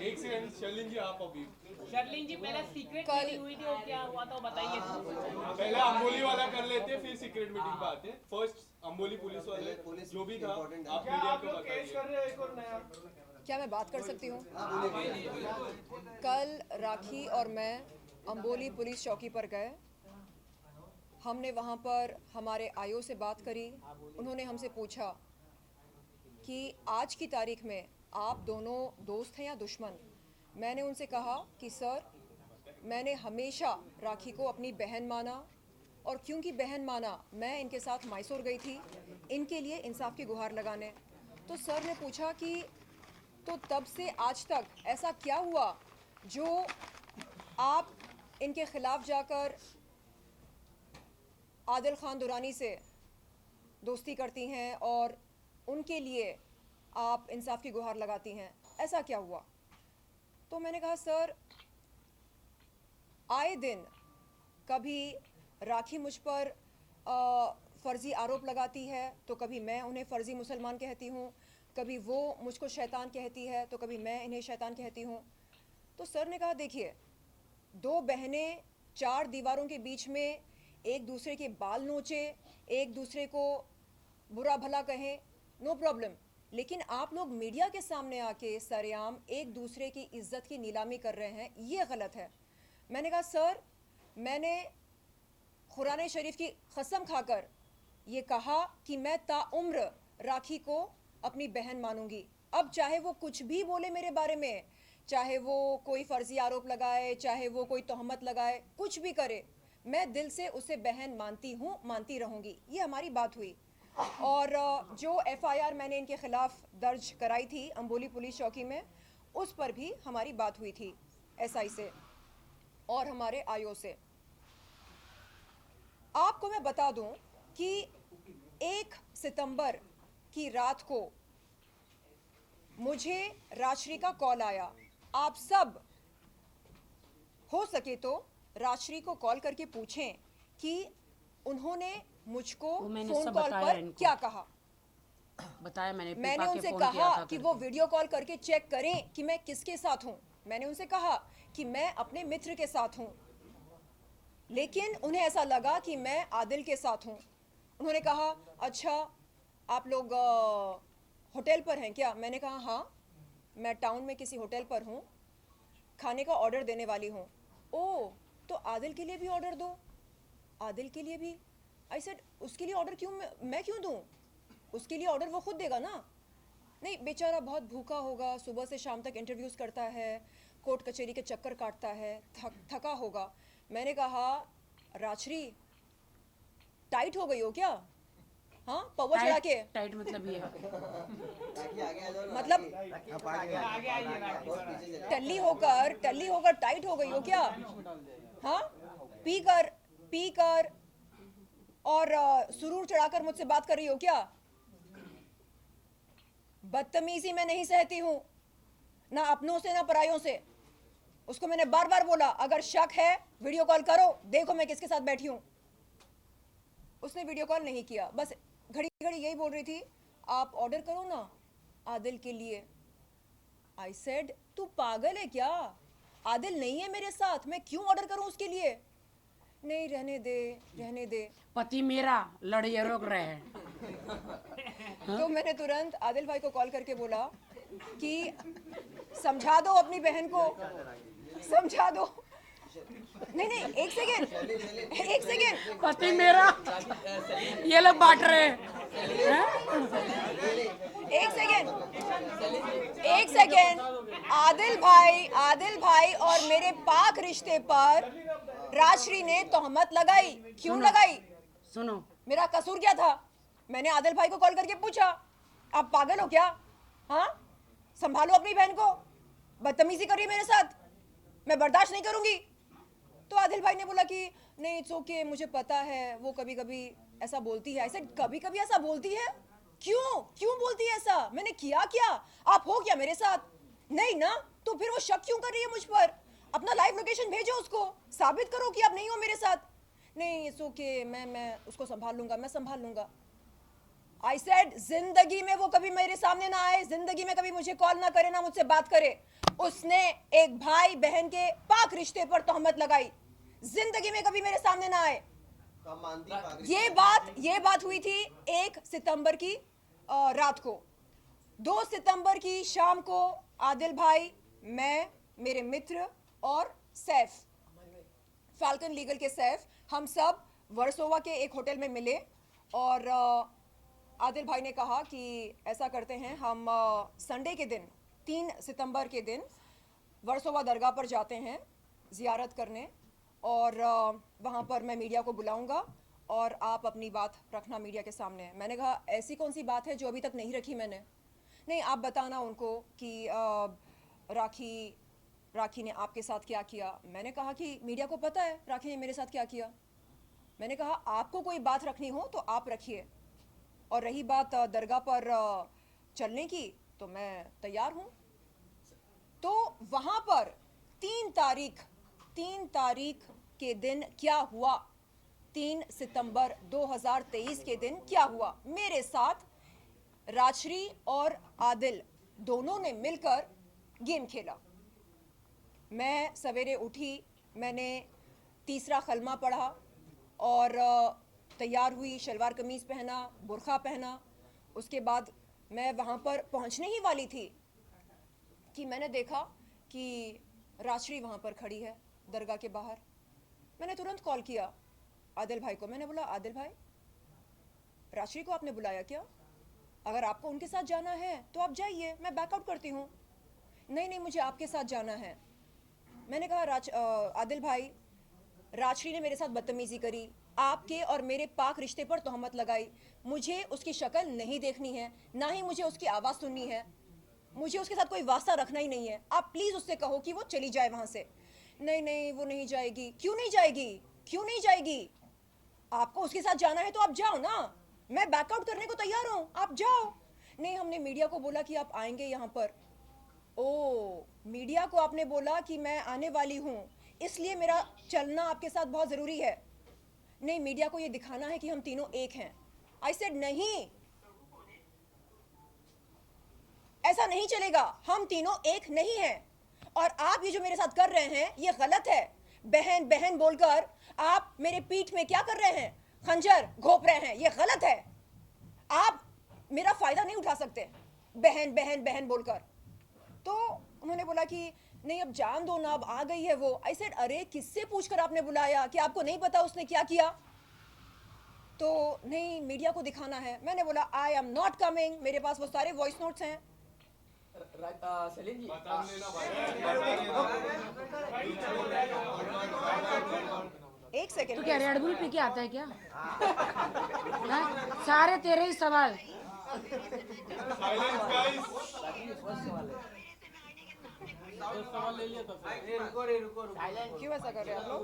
एक सेकंड शर्लिन जी, आप अभी शर्लिन जी पहले सीक्रेट मीटिंग हुई थी और क्या हुआ था वो बताइए। पहले अम्बोली वाला कर लेते, फिर सीक्रेट मीटिंग पे आते। फर्स्ट अम्बोली पुलिस वाले जो भी था, आप मीडिया को बताइए। एक और नया, क्या मैं बात कर सकती हूँ? कल राखी और मैं अम्बोली पुलिस चौकी पर गए। हमने वहाँ पर हमारे आईओ से बात करी। उन्होंने हमसे पूछा कि आज की तारीख में आप दोनों दोस्त हैं या दुश्मन। मैंने उनसे कहा कि सर, मैंने हमेशा राखी को अपनी बहन माना, और क्योंकि बहन माना मैं इनके साथ मैसूर गई थी इनके लिए इंसाफ की गुहार लगाने। तो सर ने पूछा कि तो तब से आज तक ऐसा क्या हुआ जो आप इनके खिलाफ जाकर आदिल खान दुरानी से दोस्ती करती हैं और उनके लिए आप इंसाफ की गुहार लगाती हैं, ऐसा क्या हुआ? तो मैंने कहा सर, आए दिन कभी राखी मुझ पर फ़र्ज़ी आरोप लगाती है, तो कभी मैं उन्हें फ़र्ज़ी मुसलमान कहती हूँ, कभी वो मुझको शैतान कहती है, तो कभी मैं इन्हें शैतान कहती हूँ। तो सर ने कहा देखिए, दो बहनें 4 दीवारों के बीच में एक दूसरे के बाल नोचे, एक दूसरे को बुरा भला कहें, नो प्रॉब्लम, लेकिन आप लोग मीडिया के सामने आके सरेआम एक दूसरे की इज्जत की नीलामी कर रहे हैं, ये गलत है। मैंने कहा सर, मैंने कुरान शरीफ की कसम खाकर ये कहा कि मैं ताउम्र राखी को अपनी बहन मानूंगी। अब चाहे वो कुछ भी बोले मेरे बारे में, चाहे वो कोई फ़र्ज़ी आरोप लगाए, चाहे वो कोई तोहमत लगाए, कुछ भी करे, मैं दिल से उसे बहन मानती हूँ, मानती रहूँगी। ये हमारी बात हुई। और जो FIR मैंने इनके ख़िलाफ़ दर्ज कराई थी अम्बोली पुलिस चौकी में, उस पर भी हमारी बात हुई थी SI से और हमारे IO से। आपको मैं बता दूं कि 1 सितंबर की रात को मुझे राजश्री का कॉल आया। आप सब हो सके तो राजश्री को कॉल करके पूछें कि उन्होंने मुझको फोन कॉल पर क्या कहा। बताया मैंने उनसे कहा कि वो वीडियो कॉल करके चेक करें कि मैं किसके साथ हूँ। मैंने उनसे कहा कि मैं अपने मित्र के साथ हूँ, लेकिन उन्हें ऐसा लगा कि मैं आदिल के साथ हूँ। उन्होंने कहा अच्छा, आप लोग होटल पर हैं क्या? मैंने कहा हाँ, मैं टाउन में किसी होटल पर हूँ, खाने का ऑर्डर देने वाली हूँ। ओह, तो आदिल के लिए भी ऑर्डर दो, आदिल के लिए भी। आई सेड उसके लिए ऑर्डर क्यों, मैं क्यों दूँ? उसके लिए ऑर्डर वो खुद देगा ना। नहीं, बेचारा बहुत भूखा होगा, सुबह से शाम तक इंटरव्यूज़ करता है, कोर्ट कचहरी के चक्कर काटता है, थका होगा। मैंने कहा राजश्री, टाइट हो गई हो क्या? हाँ, पवा चढ़ा के। टाइट मतलब ये मतलब टल्ली होकर टाइट हो गई हो क्या? हाँ, पी कर और सुरूर चढ़ाकर मुझसे बात कर रही हो क्या? बदतमीजी मैं नहीं सहती हूँ, ना अपनों से ना परायों से। उसको मैंने बार बार बोला, अगर शक है वीडियो कॉल करो, देखो मैं किसके साथ बैठी हूँ। उसने वीडियो कॉल नहीं किया, बस घड़ी घड़ी यही बोल रही थी, आप ऑर्डर करो ना आदिल के लिए। आई सेड तू पागल है क्या? आदिल नहीं है मेरे साथ, मैं क्यों ऑर्डर करूं उसके लिए? नहीं रहने दे। पति मेरा लड़िए रोक रहे हैं। तो मैंने तुरंत आदिल भाई को कॉल करके बोला कि समझा दो अपनी बहन को, समझा दो। नहीं एक सेकेंड। पति मेरा ये लोग बांट रहे हैं। एक सेकेंड। आदिल भाई और मेरे पाक रिश्ते पर राजश्री ने तोहमत लगाई। क्यों लगाई? सुनो, मेरा कसूर क्या था? मैंने आदिल भाई को कॉल करके पूछा, आप पागल हो क्या? हाँ, संभालो अपनी बहन को, बदतमीजी कर रही है मेरे साथ, मैं बर्दाश्त नहीं करूंगी। तो आदिल भाई ने बोला कि नहीं इट्स ओके, मुझे पता है वो कभी कभी ऐसा बोलती है। ऐसे कभी कभी ऐसा बोलती है? क्यों बोलती है ऐसा? मैंने किया क्या? आप हो क्या मेरे साथ? नहीं ना, तो फिर वो शक क्यों कर रही है मुझ पर? अपना लाइव लोकेशन भेजो उसको, साबित करो कि आप नहीं हो मेरे साथ। नहीं इट्स ओके, मैं उसको संभाल लूंगा। आई सेड जिंदगी में वो कभी मेरे सामने ना आए, जिंदगी में कभी मुझे कॉल ना करे, ना मुझसे बात करे। उसने एक भाई बहन के पाक रिश्ते पर तोहमत लगाई, जिंदगी में कभी मेरे सामने ना आए। ये बात हुई थी 1 सितंबर की रात को। 2 सितंबर की शाम को आदिल भाई, मैं, मेरे मित्र और सैफ, फाल्कन लीगल के सैफ, हम सब वर्सोवा के एक होटल में मिले और आदिल भाई ने कहा कि ऐसा करते हैं, हम संडे के दिन 3 सितंबर के दिन वर्सोवा दरगाह पर जाते हैं ज़ियारत करने और वहाँ पर मैं मीडिया को बुलाऊंगा और आप अपनी बात रखना मीडिया के सामने। मैंने कहा ऐसी कौन सी बात है जो अभी तक नहीं रखी मैंने? नहीं आप बताना उनको कि राखी ने आपके साथ क्या किया। मैंने कहा कि मीडिया को पता है राखी ने मेरे साथ क्या किया। मैंने कहा आपको कोई बात रखनी हो तो आप रखिए, और रही बात दरगाह पर चलने की तो मैं तैयार हूँ। तो वहाँ पर 3 तारीख के दिन क्या हुआ, 3 सितंबर 2023 के दिन क्या हुआ, मेरे साथ राजश्री और आदिल दोनों ने मिलकर गेम खेला। मैं सवेरे उठी, मैंने तीसरा खलमा पढ़ा और तैयार हुई, शलवार कमीज़ पहना, बुर्खा पहना। उसके बाद मैं वहाँ पर पहुँचने ही वाली थी कि मैंने देखा कि राजश्री वहाँ पर खड़ी है दरगाह के बाहर। मैंने तुरंत कॉल किया आदिल भाई को। मैंने बोला आदिल भाई, राजश्री को आपने बुलाया क्या? अगर आपको उनके साथ जाना है तो आप जाइए, मैं बैकआउट करती हूँ। नहीं मुझे आपके साथ जाना है। मैंने कहा आदिल भाई, राजश्री ने मेरे साथ बदतमीजी करी, आपके और मेरे पाक रिश्ते पर तोहमत लगाई। मुझे उसकी शक्ल नहीं देखनी है, ना ही मुझे उसकी आवाज़ सुननी है, मुझे उसके साथ कोई वास्ता रखना ही नहीं है। आप प्लीज़ उससे कहो कि वो चली जाए वहाँ से। नहीं वो नहीं जाएगी। क्यों नहीं जाएगी? आपको उसके साथ जाना है तो आप जाओ ना, मैं बैकआउट करने को तैयार हूँ, आप जाओ। नहीं हमने मीडिया को बोला कि आप आएंगे यहाँ पर। ओ, मीडिया को आपने बोला कि मैं आने वाली हूँ, इसलिए मेरा चलना आपके साथ बहुत ज़रूरी है। नहीं मीडिया को ये दिखाना है कि हम तीनों एक हैं। आई सेड नहीं, ऐसा नहीं चलेगा, हम तीनों एक नहीं हैं और आप ये जो मेरे साथ कर रहे हैं ये गलत है। बहन बोलकर आप मेरे पीठ में क्या कर रहे हैं? खंजर घोंप रहे हैं, ये गलत है। आप मेरा फायदा नहीं उठा सकते बहन बोलकर। तो उन्होंने बोला कि नहीं अब जान दो ना, अब आ गई है वो। आई सेड अरे किससे पूछकर आपने बुलाया कि आपको नहीं पता उसने क्या किया? तो नहीं मीडिया को दिखाना है। मैंने बोला आई एम नॉट कमिंग, मेरे पास वो सारे वॉइस नोट्स हैं। सलीम जी, एक सेकेंड। तो क्या रेड बुल पी के आता है क्या? सारे तेरे ही सवाल। क्यों ऐसा कर रहे हैं आप लोग?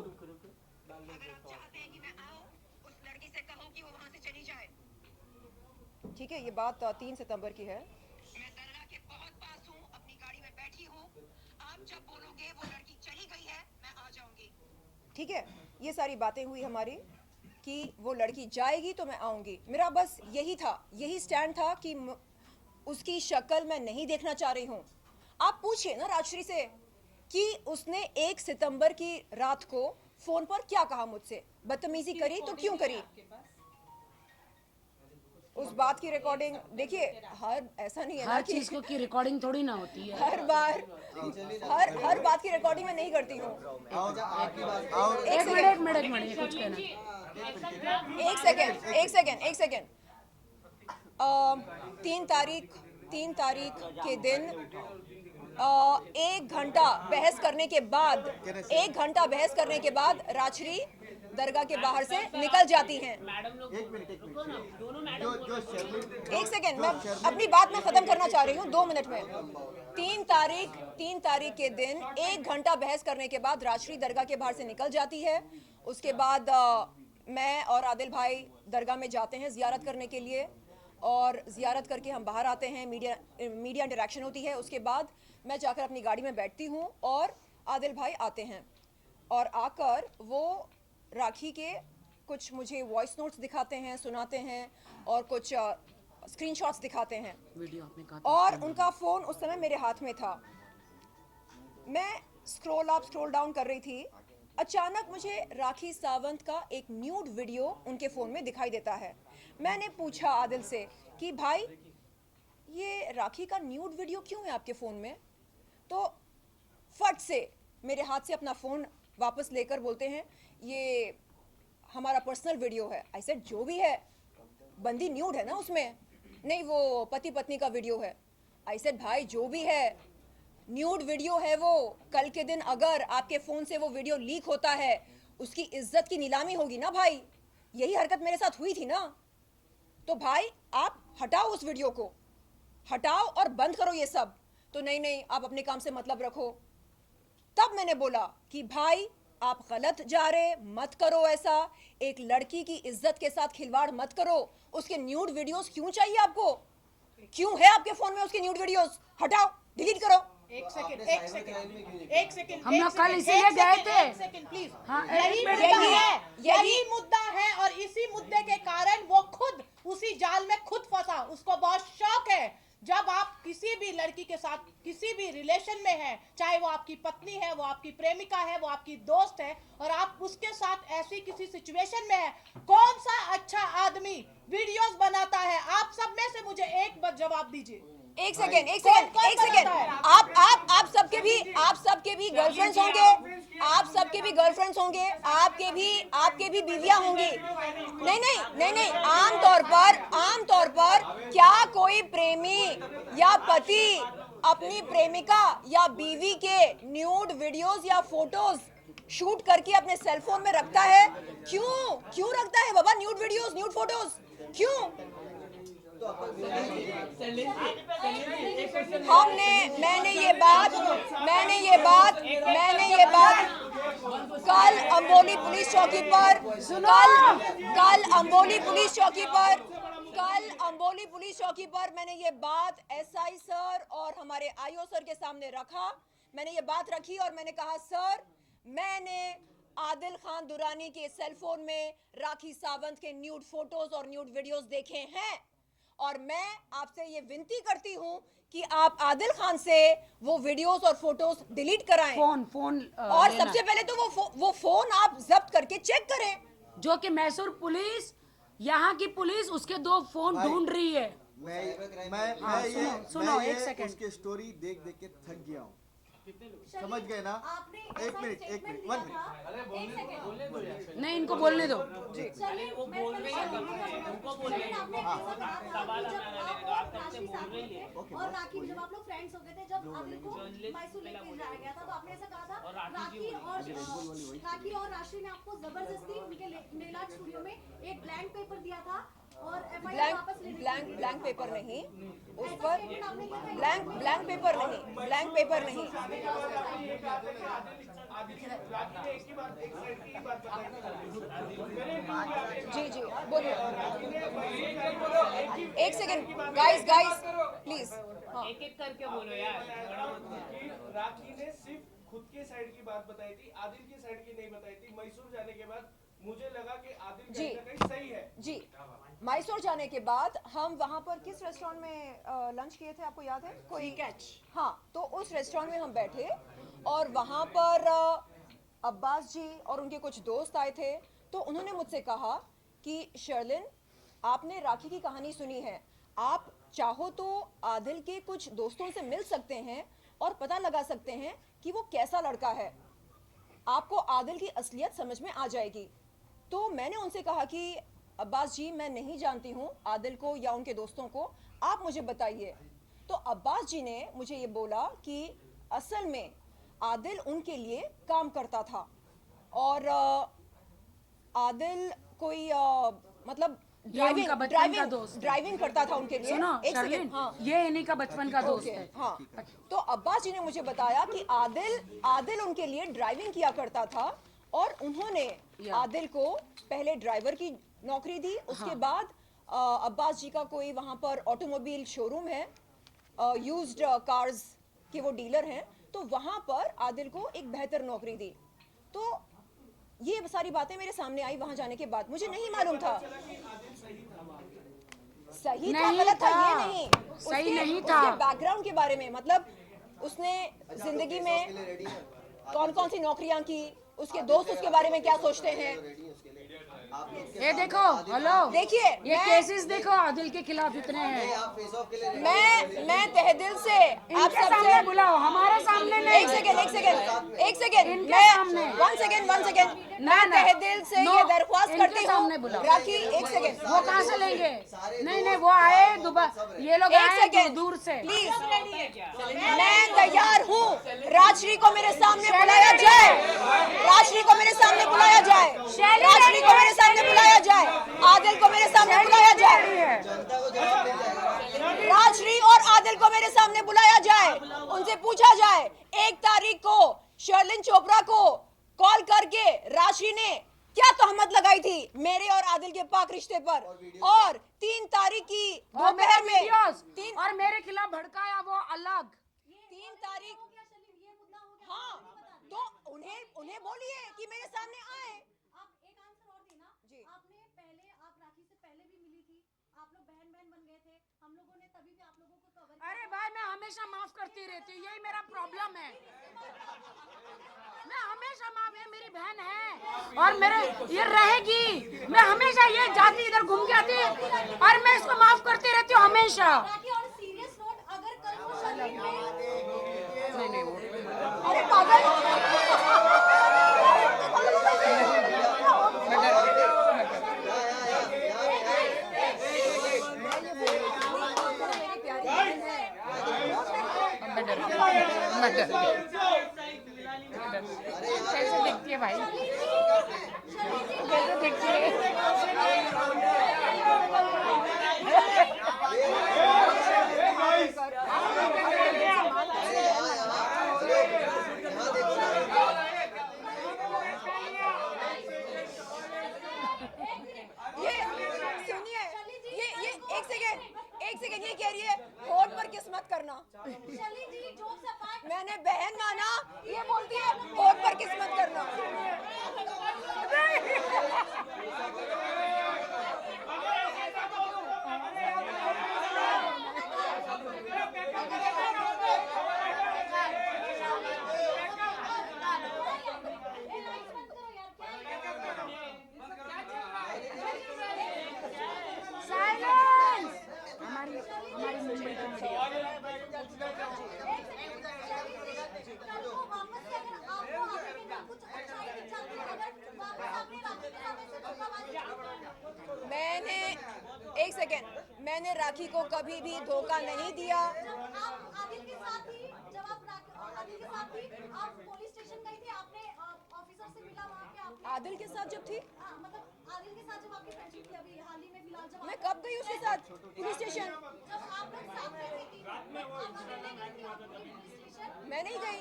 ठीक है, ये बात 3 सितंबर की है। मैं दरगाह के बहुत पास हूँ, अपनी गाड़ी में बैठी हूँ। आप जब बोलोगे वो लड़की चली गई है, मैं आ जाऊंगी। ठीक है, ये सारी बातें हुई हमारी कि वो लड़की जाएगी तो मैं आऊंगी। मेरा बस यही था, यही स्टैंड था कि उसकी शक्ल मैं नहीं देखना चाह रही हूँ। आप पूछिए ना राजश्री से कि उसने 1 सितंबर की रात को फोन पर क्या कहा मुझसे, बदतमीजी करी तो क्यों करी। उस बात की रिकॉर्डिंग देखिए, हर ऐसा नहीं है ना हर कि चीज को की रिकॉर्डिंग थोड़ी ना होती है। हर बार हर बात की रिकॉर्डिंग मैं नहीं करती हूँ। एक मिनट कुछ कहना। एक सेकेंड 3 तारीख के दिन 1 घंटा बहस करने के बाद राजश्री दरगाह के बाहर से निकल जाती हैं। एक सेकेंड, मैं अपनी बात में खत्म करना चाह रही हूँ, 2 मिनट में। 3 तारीख के दिन 1 घंटा बहस करने के बाद राजश्री दरगाह के बाहर से निकल जाती है। उसके बाद मैं और आदिल भाई दरगाह में जाते हैं जियारत करने के लिए, और जियारत करके हम बाहर आते हैं, मीडिया इंटरेक्शन होती है। उसके बाद मैं जाकर अपनी गाड़ी में बैठती हूँ और आदिल भाई आते हैं, और आकर वो राखी के कुछ मुझे वॉइस नोट्स दिखाते हैं, सुनाते हैं, और कुछ स्क्रीनशॉट्स दिखाते हैं। वीडियो आपने कहा और उनका फ़ोन उस समय मेरे हाथ में था। मैं स्क्रॉल अप स्क्रॉल डाउन कर रही थी, अचानक मुझे राखी सावंत का एक न्यूड वीडियो उनके फ़ोन में दिखाई देता है। मैंने पूछा आदिल से कि भाई ये राखी का न्यूड वीडियो क्यों है आपके फ़ोन में? तो फट से मेरे हाथ से अपना फ़ोन वापस लेकर बोलते हैं ये हमारा पर्सनल वीडियो है। आई सेड जो भी है, बंदी न्यूड है ना उसमें? नहीं, वो पति पत्नी का वीडियो है। आई सेड भाई जो भी है, न्यूड वीडियो है वो। कल के दिन अगर आपके फ़ोन से वो वीडियो लीक होता है, उसकी इज्जत की नीलामी होगी ना भाई। यही हरकत मेरे साथ हुई थी ना। तो भाई आप हटाओ उस वीडियो को, हटाओ और बंद करो ये सब। तो नहीं, आप अपने काम से मतलब रखो। तब मैंने बोला कि भाई आप गलत जा रहे, मत करो ऐसा। एक लड़की की इज्जत के साथ खिलवाड़ मत करो। उसके न्यूड वीडियोस क्यों चाहिए आपको? क्यों है आपके फोन में उसके न्यूड वीडियोस? हटाओ, डिलीट करो। एक सेकंड हम लोग कल इसीलिए गए थे। प्लीज। हाँ, यही मुद्दा है, और इसी मुद्दे के कारण वो खुद उसी जाल में खुद फंसा। उसको बहुत शौक है, जब आप किसी भी लड़की के साथ किसी भी रिलेशन में हैं, चाहे वो आपकी पत्नी है, वो आपकी प्रेमिका है, वो आपकी दोस्त है, और आप उसके साथ ऐसी किसी सिचुएशन में है, कौन सा अच्छा आदमी वीडियोस बनाता है? आप सब में से मुझे एक बार जवाब दीजिए। एक सेकेंड आप सबके भी गर्लफ्रेंड्स होंगे, आप सबके भी गर्लफ्रेंड्स होंगे, आपके भी बीवियां होंगी। नहीं, आमतौर पर क्या कोई प्रेमी या पति अपनी प्रेमिका या बीवी के न्यूड वीडियोस या फोटोज शूट करके अपने सेलफोन में रखता है? क्यों रखता है बाबा न्यूड वीडियोस, न्यूड फोटोज? क्यों? मैंने ये बात कल अंबोली पुलिस चौकी पर मैंने ये बात एसआई सर और हमारे आईओ सर के सामने रखा। मैंने ये बात रखी और मैंने कहा सर, मैंने आदिल खान दुरानी के सेलफोन में राखी सावंत के न्यूड फोटोज और न्यूड वीडियोस देखे हैं, और मैं आपसे ये विनती करती हूँ कि आप आदिल खान से वो वीडियोस और फोटोज डिलीट कराएं। फोन और सबसे पहले तो वो फोन आप जब्त करके चेक करें। जो कि मैसूर पुलिस, यहाँ की पुलिस उसके 2 फोन ढूंढ रही है। सुनो एक सेकंड, उसके स्टोरी देख के थक गया हूँ। समझ गए ना? एक मिनट 1 मिनट। नहीं, इनको बोलने दो। और राखी जब आप लोग फ्रेंड्स हो गए थे, जब आदिल को मैसूर लेके जाया गया था, तो आपने ऐसा कहा था राखी और राशि ने आपको जबरदस्ती उनके मेलाट स्टूडियो में एक ब्लैंक पेपर दिया था, और ब्लैंक पेपर नहीं, उस पर ब्लैंक पेपर नहीं। जी बोलिए। एक सेकंड गाइस प्लीज, एक करके बोलो यार। राखी ने सिर्फ खुद के साइड की बात बताई थी, आदिल की साइड की नहीं बताई थी। मैसूर जाने के बाद मुझे लगा कि आदिल कहीं ना कहीं सही है। जी, मैसूर जाने के बाद हम वहाँ पर किस रेस्टोरेंट में लंच किए थे, आपको याद है? कोई कैच? हाँ, तो उस रेस्टोरेंट में हम बैठे और वहाँ पर अब्बास जी और उनके कुछ दोस्त आए थे, तो उन्होंने मुझसे कहा कि शर्लिन, आपने राखी की कहानी सुनी है, आप चाहो तो आदिल के कुछ दोस्तों से मिल सकते हैं और पता लगा सकते हैं कि वो कैसा लड़का है, आपको आदिल की असलियत समझ में आ जाएगी। तो मैंने उनसे कहा कि अब्बास जी, मैं नहीं जानती हूँ आदिल को या उनके दोस्तों को, आप मुझे बताइए। तो अब्बास जी ने मुझे ये बोला कि असल में आदिल उनके लिए काम करता था और आदिल कोई मतलब उनका बचपन का दोस्त है। ड्राइविंग करता था उनके लिए। सुनो एक शर्लिन, सेकंड, हाँ, ये इन्हीं का बचपन का दोस्त ओके, है। हाँ। तो अब्बास जी ने मुझे बताया कि आदिल उनके लिए ड्राइविंग किया करता था और उन्होंने आदिल को पहले ड्राइवर की नौकरी दी, उसके बाद अब्बास जी का कोई वहां पर ऑटोमोबाइल शोरूम है, यूज्ड कार्स के वो डीलर हैं, तो वहां पर आदिल को एक बेहतर नौकरी दी। तो ये सारी बातें मेरे सामने आई वहां जाने के बाद, मुझे नहीं मालूम था सही था गलत था, ये नहीं, सही नहीं था। उसके बैकग्राउंड के बारे में, मतलब उसने जिंदगी में कौन कौन सी नौकरियां की, उसके दोस्त उसके बारे में क्या सोचते हैं। ये देखो, हेलो, देखिए, ये केसेस देखो आदिल के खिलाफ इतने हैं। मैं तहे दिल से आप सामने बुलाओ, हमारे सामने नहीं। एक सेकंड वन सेकंड मैं तहे दिल से ये दरख्वास्त करती हूँ राखी, एक सेकंड, वो कहाँ से लेंगे? नहीं, वो आए दुबई, ये लोग आए दूर से। प्लीज, मैं तैयार हूँ, राजश्री को मेरे सामने बुलाया जाए, राजश्री को मेरे सामने बुलाया जाए, राजश्री को मेरे सामने बुलाया जाए, आदिल को मेरे सामने बुलाया जाए, राजश्री और आदिल को मेरे सामने बुलाया जाए, उनसे पूछा जाए 1 तारीख को शर्लिन चोपड़ा को कॉल करके राजश्री ने क्या तहमत लगाई थी मेरे और आदिल के पाक रिश्ते पर, और 3 तारीख की दोपहर में और मेरे खिलाफ भड़काया वो अलग। 3 तारीख, हाँ, तो उन्हें बोलिए कि मेरे सामने आए। आप एक आंसर और देना जी। आपने पहले, आप राखी से पहले भी मिली थी, आप लोग बहन बन गए थे, हम लोगों ने तभी भी आप लोगों को कवर किया। अरे भाई, मैं हमेशा माफ करती रहती हूँ, यही मेरा प्रॉब्लम है। मैं हमेशा माफ, ये मेरी बहन है और मेरे ये रहेगी, मैं हमेशा ये जाती इधर घूम के आती है और मैं इसको माफ करती रहती हूँ हमेशा। राखी, और सीरियस नोट, अगर कल को शर्लिन में अरे पागल, कैसे दिखती है भाई, कैसे दिखती है? सुनिए, ये एक सेकंड, ये कह रही है होठ पर किस मत करना। शर्लिन जी जोक्स अपार्ट, मैंने बहन माना, ये बोलती है होठ पर किस मत करना। एक सेकेंड, मैंने राखी को कभी भी धोखा नहीं दिया। आप आदिल के साथ थी, जब आप आदिल के साथ थी, आप पुलिस स्टेशन गई थी, आपने ऑफिसर से मिला वहाँ पे, आपने आदिल के साथ जब थी, मतलब आदिल के साथ जब आपकी फ्रेंडशिप थी अभी हाल ही में फिलहाल, जब मैं कब गई उसके साथ पुलिस स्टेशन? जब आप लोग साथ में थी, आप अकेले गई थी पुलिस स्टेशन? मैं नहीं गई,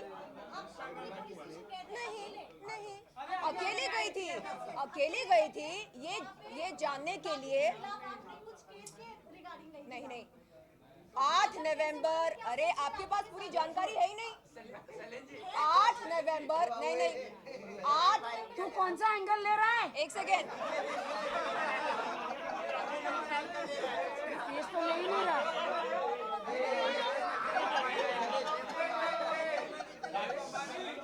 आप शादी पुलिस स्टेशन गए थे? नहीं, अकेले गई थी, ये जानने के लिए। कुछ केस के रिगार्डिंग गई? नहीं, 8 नवंबर, अरे आपके पास पूरी जानकारी है ही नहीं। 8 नवंबर, नहीं 8, तू कौन सा एंगल ले रहा है? एक सेकेंड, केस तो ले ही नहीं रहा।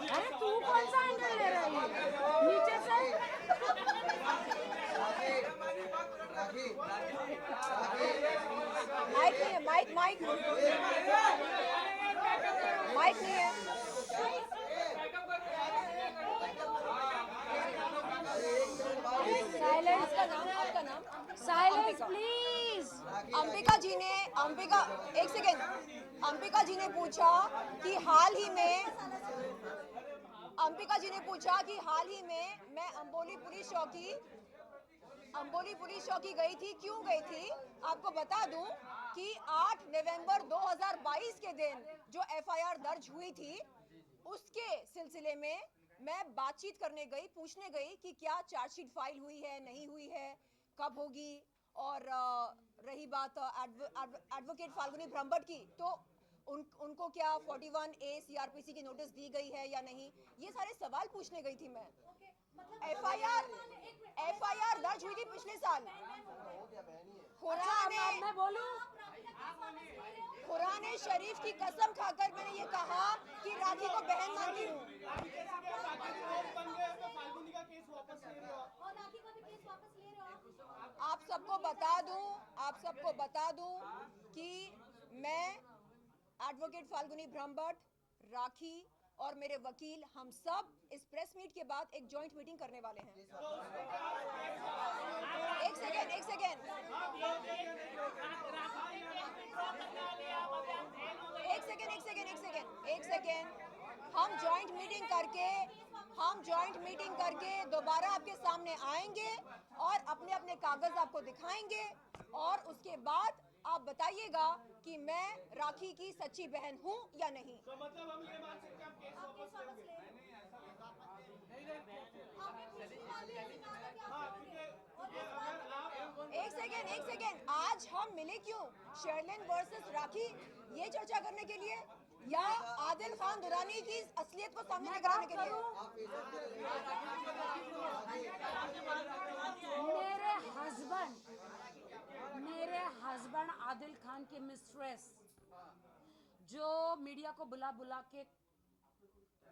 अरे तू कौन सा एंगल ले ले रहा है ये? नीचे से माइक नहीं है, माइक माइक माइक नहीं है। साइलेंस आपका नाम, आपका नाम? Silence please. अंबिका जी ने, एक सेकेंड, अंबिका जी ने पूछा कि हाल ही में, अंबिका जी ने पूछा कि हाल ही में मैं अंबोली पुलिस चौकी गई थी, क्यों गई थी? आपको बता दूं कि 8 नवंबर 2022 के दिन जो एफआईआर दर्ज हुई थी, उसके सिलसिले में मैं बातचीत करने गई, पूछने गई कि क्या चार्जशीट फाइल हुई है, नहीं हुई है, कब होगी। और रही बात एडवोकेट फाल्गुनी ब्रह्मभट्ट की, तो उनको क्या 41A सीआरपीसी की नोटिस दी गई है या नहीं, ये सारे सवाल पूछने गई थी मैं। एफआईआर दर्ज हुई थी पिछले साल। मैं बोलूं, कुरान शरीफ की कसम खाकर मैंने ये कहा कि राखी को बहन मानती हूँ। आप सबको बता दूं कि मैं एडवोकेट फाल्गुनी ब्रह्मभट्ट, राखी और मेरे वकील, हम सब इस प्रेस मीट के बाद एक जॉइंट मीटिंग करने वाले हैं। एक सेकेंड, हम जॉइंट मीटिंग करके दोबारा आपके सामने आएंगे और अपने अपने कागज आपको दिखाएंगे, और उसके बाद आप बताइएगा कि मैं राखी की सच्ची बहन हूँ या नहीं। तो मतलब हम ये मान सकते हैं आप केस वापस लेंगे? एक सेकेंड, आज हम मिले क्यों? शेरलिन वर्सेस राखी, ये चर्चा करने के लिए, या आदिल खान दुरानी की असलियत को सामने लेकर आने के लिए? मेरे हस्बैंड आदिल खान की मिस्ट्रेस, जो मीडिया को बुला के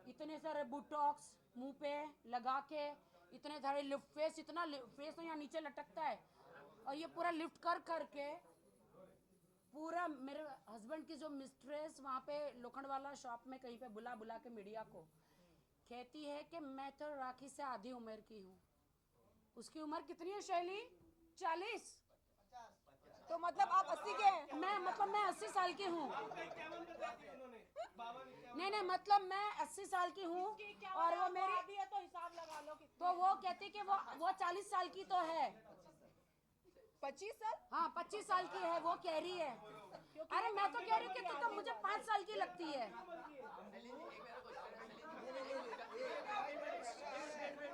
इतने सारे बुटॉक्स मुंह पे लगा के, इतने सारे लिफ्ट फेस, इतना फेस तो यहाँ नीचे लटकता है, और ये पूरा लिफ्ट करके पूरा मेरे हस्बैंड की जो मिस्ट्रेस वहाँ पे लोखंडवाला शॉप में कहीं पे बुला के मीडिया को कहती है कि मैं तो राखी से आधी उम्र की हूँ। उसकी उम्र कितनी है शैली? 40। तो मतलब आप 80 के हैं? मैं 80 साल की हूँ। नहीं, मतलब मैं 80 साल की हूँ, और वो मेरी है तो हिसाब लगा लो। तो वो कहती कि वो 40 साल की तो है। 25 साल? हाँ, 25 साल की है, वो कह रही है। अरे मैं तो कह रही हूँ कि तो मुझे 5 साल की लगती है।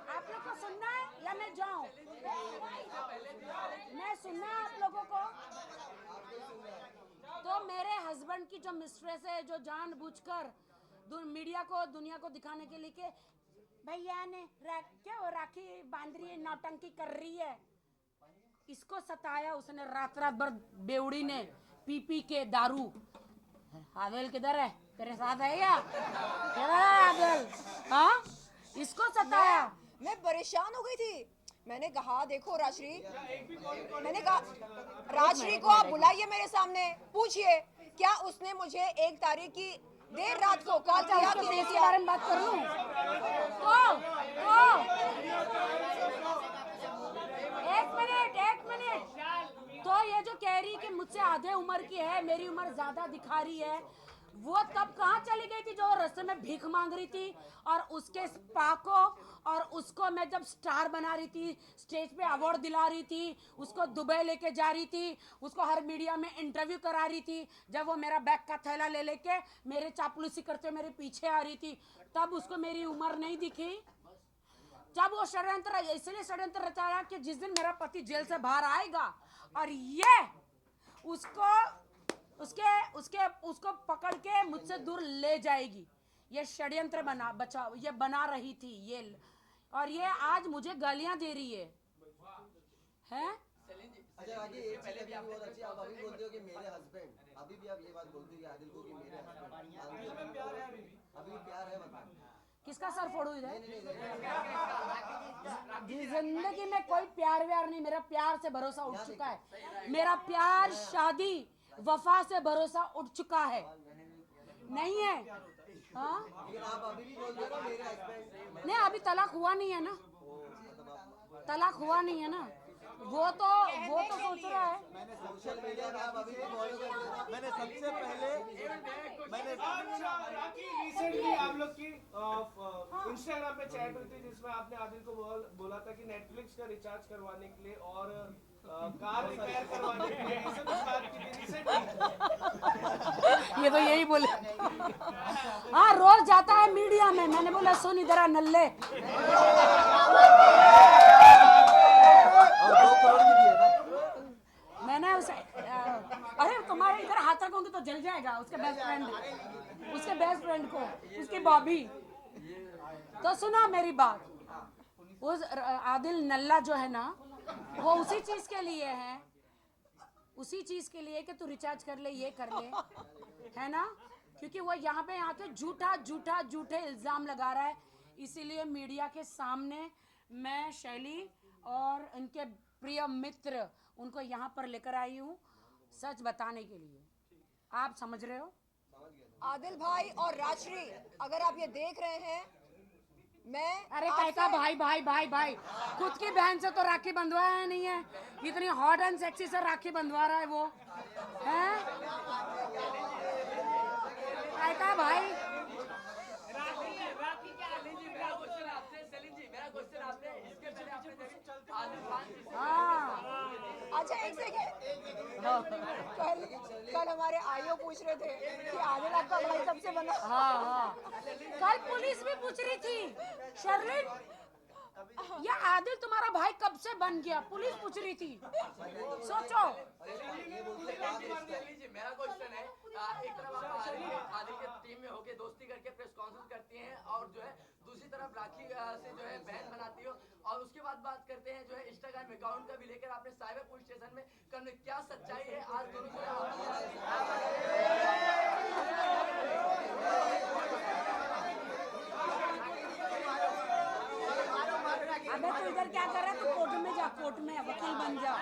आप लोग को सुनना है या मैं जाऊं? मैं सुनना है आप लोगों को? तो मेरे हस्बैंड की जो मिस्ट्रेस है, जो जानबूझकर मीडिया को, दुनिया को दिखाने के लिए कि भैया ने क्या वो राखी बांध रही है, नौटंकी कर रही है, इसको सताया उसने रात भर बेवड़ी ने पी के दारू। आदिल किधर है? तेरे साथ है क्या? किधर है आदिल? हाँ, इसको सताया। मैं परेशान हो गई थी। मैंने कहा देखो राजश्री, मैंने कहा राजश्री को आप बुलाइए मेरे सामने, पूछिए क्या उसने मुझे 1 तारीख की देर रात को कॉल किया कि नहीं इसके बारे में बात कर लूं? एक मिनट। तो ये जो कह रही कि मुझसे आधे उम्र की है, मेरी उम्र ज्यादा दिखा रही है, वो तब कहाँ चली गई थी जो रास्ते में भीख मांग रही थी, और उसके स्पा को और उसको मैं जब स्टार बना रही थी, स्टेज पे अवार्ड दिला रही थी, उसको दुबई लेके जा रही थी, उसको हर मीडिया में इंटरव्यू करा रही थी, जब वो मेरा बैग का थैला ले लेके मेरे चापलूसी करते मेरे पीछे आ रही थी, तब उसको मेरी उम्र नहीं दिखी। जब वो षड्यंत्र, इसलिए षड्यंत्र रचाया कि जिस दिन मेरा पति जेल से बाहर आएगा और ये उसको पकड़ के मुझसे दूर ले जाएगी, ये षड्यंत्र बना रही थी ये, और ये आज मुझे गालियां दे रही है। अच्छा राखी, एक पहले भी बहुत अच्छी, आप अभी बोलते हो कि मेरे हस्बैंड, अभी भी आप ये बात बोलते हो कि आदिल को कि मेरे हस्बैंड, अभी भी प्यार है, मतलब किसका सर फोड़ू इधर? जिंदगी में कोई प्यार व्यार नहीं, मेरा प्यार से भरोसा उठ चुका है। मेरा प्यार, शादी, वफा से भरोसा उठ चुका है, नहीं है? हाँ, आप अभी भी बोल रहे हो मेरे हस्बैंड। नहीं अभी तलाक हुआ नहीं है ना, तलाक हुआ नहीं है ना, वो तो सोच रहा है। मैंने सोशल मीडिया पे आप अभी भी फॉलो करते हो। मैंने सबसे पहले मैंने रिसेंटली आप लोग की इंस्टाग्राम पे चैट हुई थी जिसमें आपने आदिल को बोला था कि नेटफ्लिक्स का रिचार्ज करवाने के लिए और कार रिपेयर करवाने के लिए ऐसे कुछ बात की थी रिसेंटली। ये तो यही बोले। हाँ, रोज जाता है मीडिया में। मैंने बोला सुन इधर आ नल्ले, और 2 करोड़ भी दिए ना। मैंने उसे अरे तुम्हारे इधर हाथ रखोगे तो जल जाएगा उसके बेस्ट फ्रेंड को, उसकी बॉबी। तो सुना मेरी बात, उस आदिल नल्ला जो है ना, वो उसी चीज के लिए है, उसी चीज के लिए कि तू रिचार्ज कर ले, ये कर ले, है ना? क्योंकि वो यहाँ पे आके झूठे इल्जाम लगा रहा है। इसीलिए मीडिया के सामने मैं शैली और इनके प्रिय मित्र उनको यहाँ पर लेकर आई हूँ सच बताने के लिए। आप समझ रहे हो? आदिल भाई और राजश्री, अगर आप ये देख रहे हैं, मैं अरे कैसा भाई, खुद की बहन से तो राखी बंधवाया नहीं है, इतनी हॉट एंड सेक्सी से राखी बंधवा रहा है वो, हैं? कैसा भाई? अच्छा एक सेकेंड, कल हमारे आईओ पूछ रहे थे कि आदिल आपका भाई कब से बना। हाँ, कल पुलिस भी पूछ रही थी, शर्लिन ये आदिल तुम्हारा भाई कब से बन गया, पुलिस पूछ रही थी। सोचो। मेरा क्वेश्चन है, एक तरफ आप आदिल के टीम में होके दोस्ती करके प्रेस कॉन्फ्रेंस करती हैं और जो है दूसरी तरफ राखी से जो है बहन बनाती हो, और उसके बाद बात करते हैं जो है इंस्टाग्राम अकाउंट का भी लेकर आपने साइबर पुलिस स्टेशन में करने, क्या सच्चाई है? आज दोनों जो अबे तू इधर क्या कर रहा है? तू कोर्ट में जा, कोर्ट में वकील बन जा।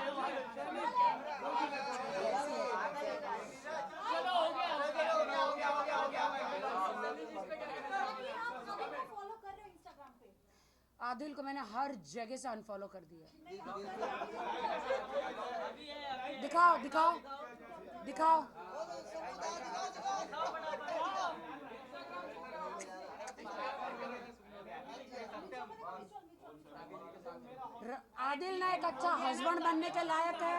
आदिल को मैंने हर जगह से अनफॉलो कर दिया। दिखाओ। आदिल ना एक अच्छा हस्बैंड बनने के लायक है।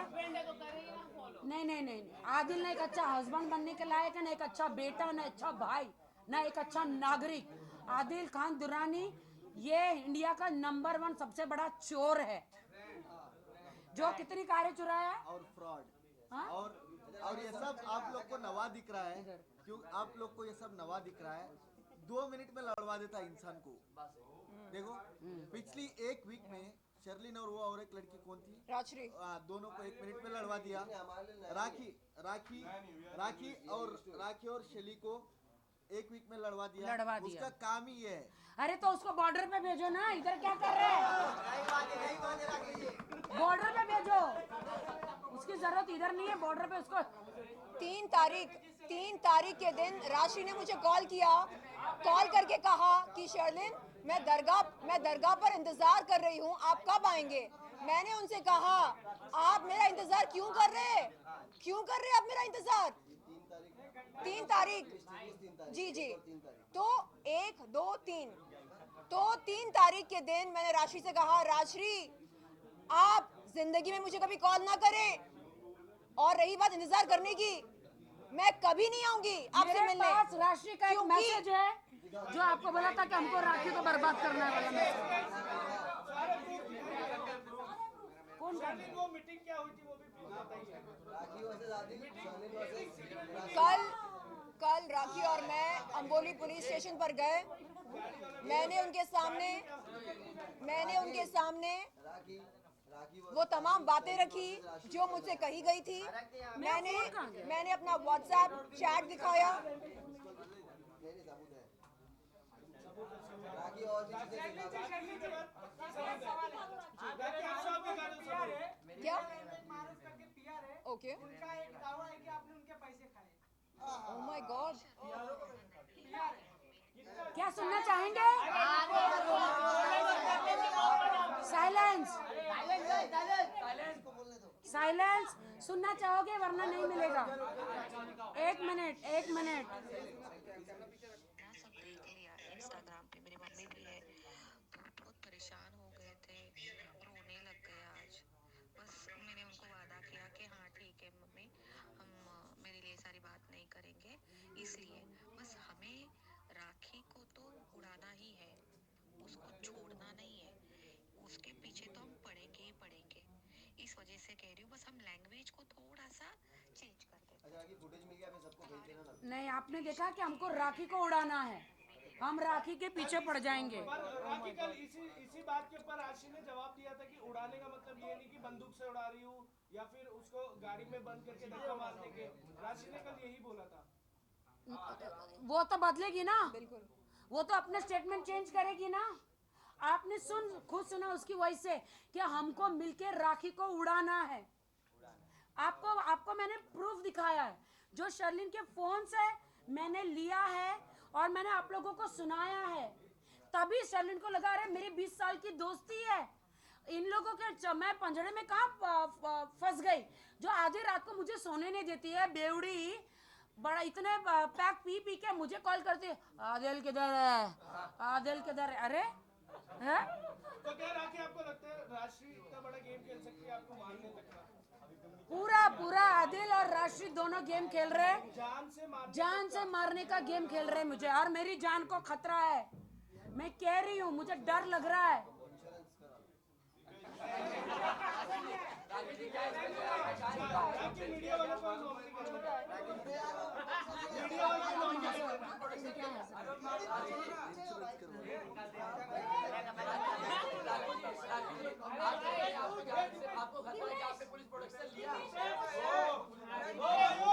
नहीं, आदिल ना एक अच्छा हस्बैंड बनने के लायक है, ना एक अच्छा बेटा, ना अच्छा भाई, ना एक अच्छा नागरिक। आदिल खान दुरानी ये इंडिया का नंबर 1 सबसे बड़ा चोर है, जो कितनी कारें चुराया और फ्रॉड। हाँ? और ये सब आप लोग को नवा दिख रहा है, क्यों आप लोग को ये सब नवा दिख रहा है? 2 मिनट में लड़वा देता इंसान को। देखो पिछली 1 वीक में शर्लिन और वो और एक लड़की कौन थी, राजश्री, दोनों को 1 मिनट में लड़वा दिया। राखी और शैली को 1 वीक में लड़वा दिया। उसका काम ही ये है। अरे तो उसको बॉर्डर पे भेजो ना, इधर क्या कर रहे हैं? बॉर्डर पे भेजो, उसकी जरूरत इधर नहीं है, बॉर्डर पे उसको। 3 तारीख के दिन राशि ने मुझे कॉल किया, कॉल करके कहा कि शर्लिन मैं दरगाह पर इंतजार कर रही हूँ, आप कब आएंगे? मैंने उनसे कहा आप मेरा इंतजार क्यों कर रहे हैं आप मेरा इंतजार? 3 तारीख जी तो 1 2 3 तो 3 तारीख के दिन मैंने राशि से कहा राजश्री आप जिंदगी में मुझे कभी कॉल ना करें, और रही बात इंतजार करने की, मैं कभी नहीं आऊंगी आपसे मिलने। मेरे पास राशि का एक मैसेज है जो आपको बोला था कि हमको राखी को बर्बाद करना है वाला मैसेज। कौन सा? वो मीटिंग क्या हुई थी वो भी बताइए। कल राखी और मैं अंबोली पुलिस स्टेशन पर गए। मैंने उनके सामने वो तमाम बातें रखी जो मुझसे कही गई थी। मैंने अपना व्हाट्सएप चैट दिखाया। वो कैसे हुआ? राखी और भी चीजें राखी आपसे आप भी गाने सुनो। क्या मारूफ करके पीआर है, ओके उनका एक दावा है कि आपने उनके पैसे खाए। ओह माय गॉड क्या सुनना चाहेंगे? Silence, silence. सुनना चाहोगे वरना नहीं मिलेगा। एक मिनट, एक मिनट। सब देख लिया इंस्टाग्राम पे, मेरी मम्मी भी है, तो बहुत परेशान हो गए थे, रोने लग गए आज। बस मैंने उनको वादा किया कि हाँ ठीक है मम्मी, हम मेरे लिए सारी बात नहीं करेंगे, इसलिए बस हमें राखी को तो उड़ाना ही है, उसको छोड़ना नहीं है, उसके पीछे तो हम पड़ेंगे ही पड़ेंगे। इस वजह से कह रही हूँ, बस हम लैंग्वेज को थोड़ा सा चेंज कर देते। अच्छा राखी फुटेज मिल गया, मैं सबको भेज देना ना। नहीं, आपने देखा कि हमको राखी को उड़ाना है, हम राखी के पीछे पड़ जाएंगे। पर राखी कल इसी बात के ऊपर राशि ने जवाब दिया था कि उड़ाने का मतलब ये नहीं कि बंदूक से उड़ा रही हूँ या फिर उसको गाड़ी में बंद करके धक्का मार देंगे। राशि ने कल यही बोला था। वो तो बदलेगी ना, बिल्कुल वो तो अपने स्टेटमेंट चेंज करेगी ना। आपने खुद सुना उसकी वॉइस से कि हमको मिलके राखी को उड़ाना है। आपको मैंने प्रूफ दिखाया है, जो शर्लिन के फोन से मैंने लिया है और मैंने आप लोगों को सुनाया है। तभी शर्लिन को लगा रहे मेरी 20 साल की दोस्ती है, इन लोगों के मैं पंजड़े में कहाँ फंस गई, जो आधी रात को मुझे सोने नहीं देती है बेवड़ी। बड़ा इतने पैक पी पी के मुझे कॉल करती है, आदिल किधर है, आदिल किधर है। अरे है तो क्या राखी आपको लगता है राशि इतना बड़ा गेम खेल सकती है आपको मारने तक का? पूरा आदिल और राशि दोनों गेम खेल रहे हैं, जान से मारने का गेम खेल रहे हैं मुझे, और मेरी जान को खतरा है। मैं कह रही हूँ मुझे डर लग रहा है। आपको खतरा है कि आपने पुलिस प्रोटेक्शन लिया।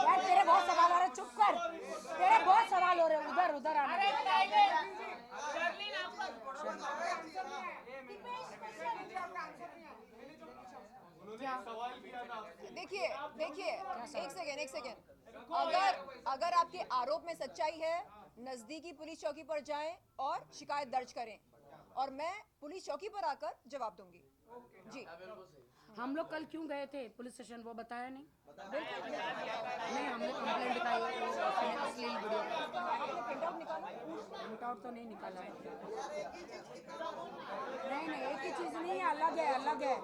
यार तेरे बहुत सवाल हो रहे, चुप कर, तेरे बहुत सवाल हो रहे, उधर आना। देखिए एक सेकेंड अगर आपके आरोप में सच्चाई है, नजदीकी पुलिस चौकी पर जाएं और शिकायत दर्ज करें, और मैं पुलिस चौकी पर आकर जवाब दूंगी। जी हम लोग कल क्यों गए थे पुलिस स्टेशन, वो बताया नहीं? बिल्कुल नहीं, हमने कंप्लेंट दिखाई, अश्लील वीडियो। प्रिंट आउट तो नहीं निकाला है। नहीं एक ही चीज नहीं है, अलग है।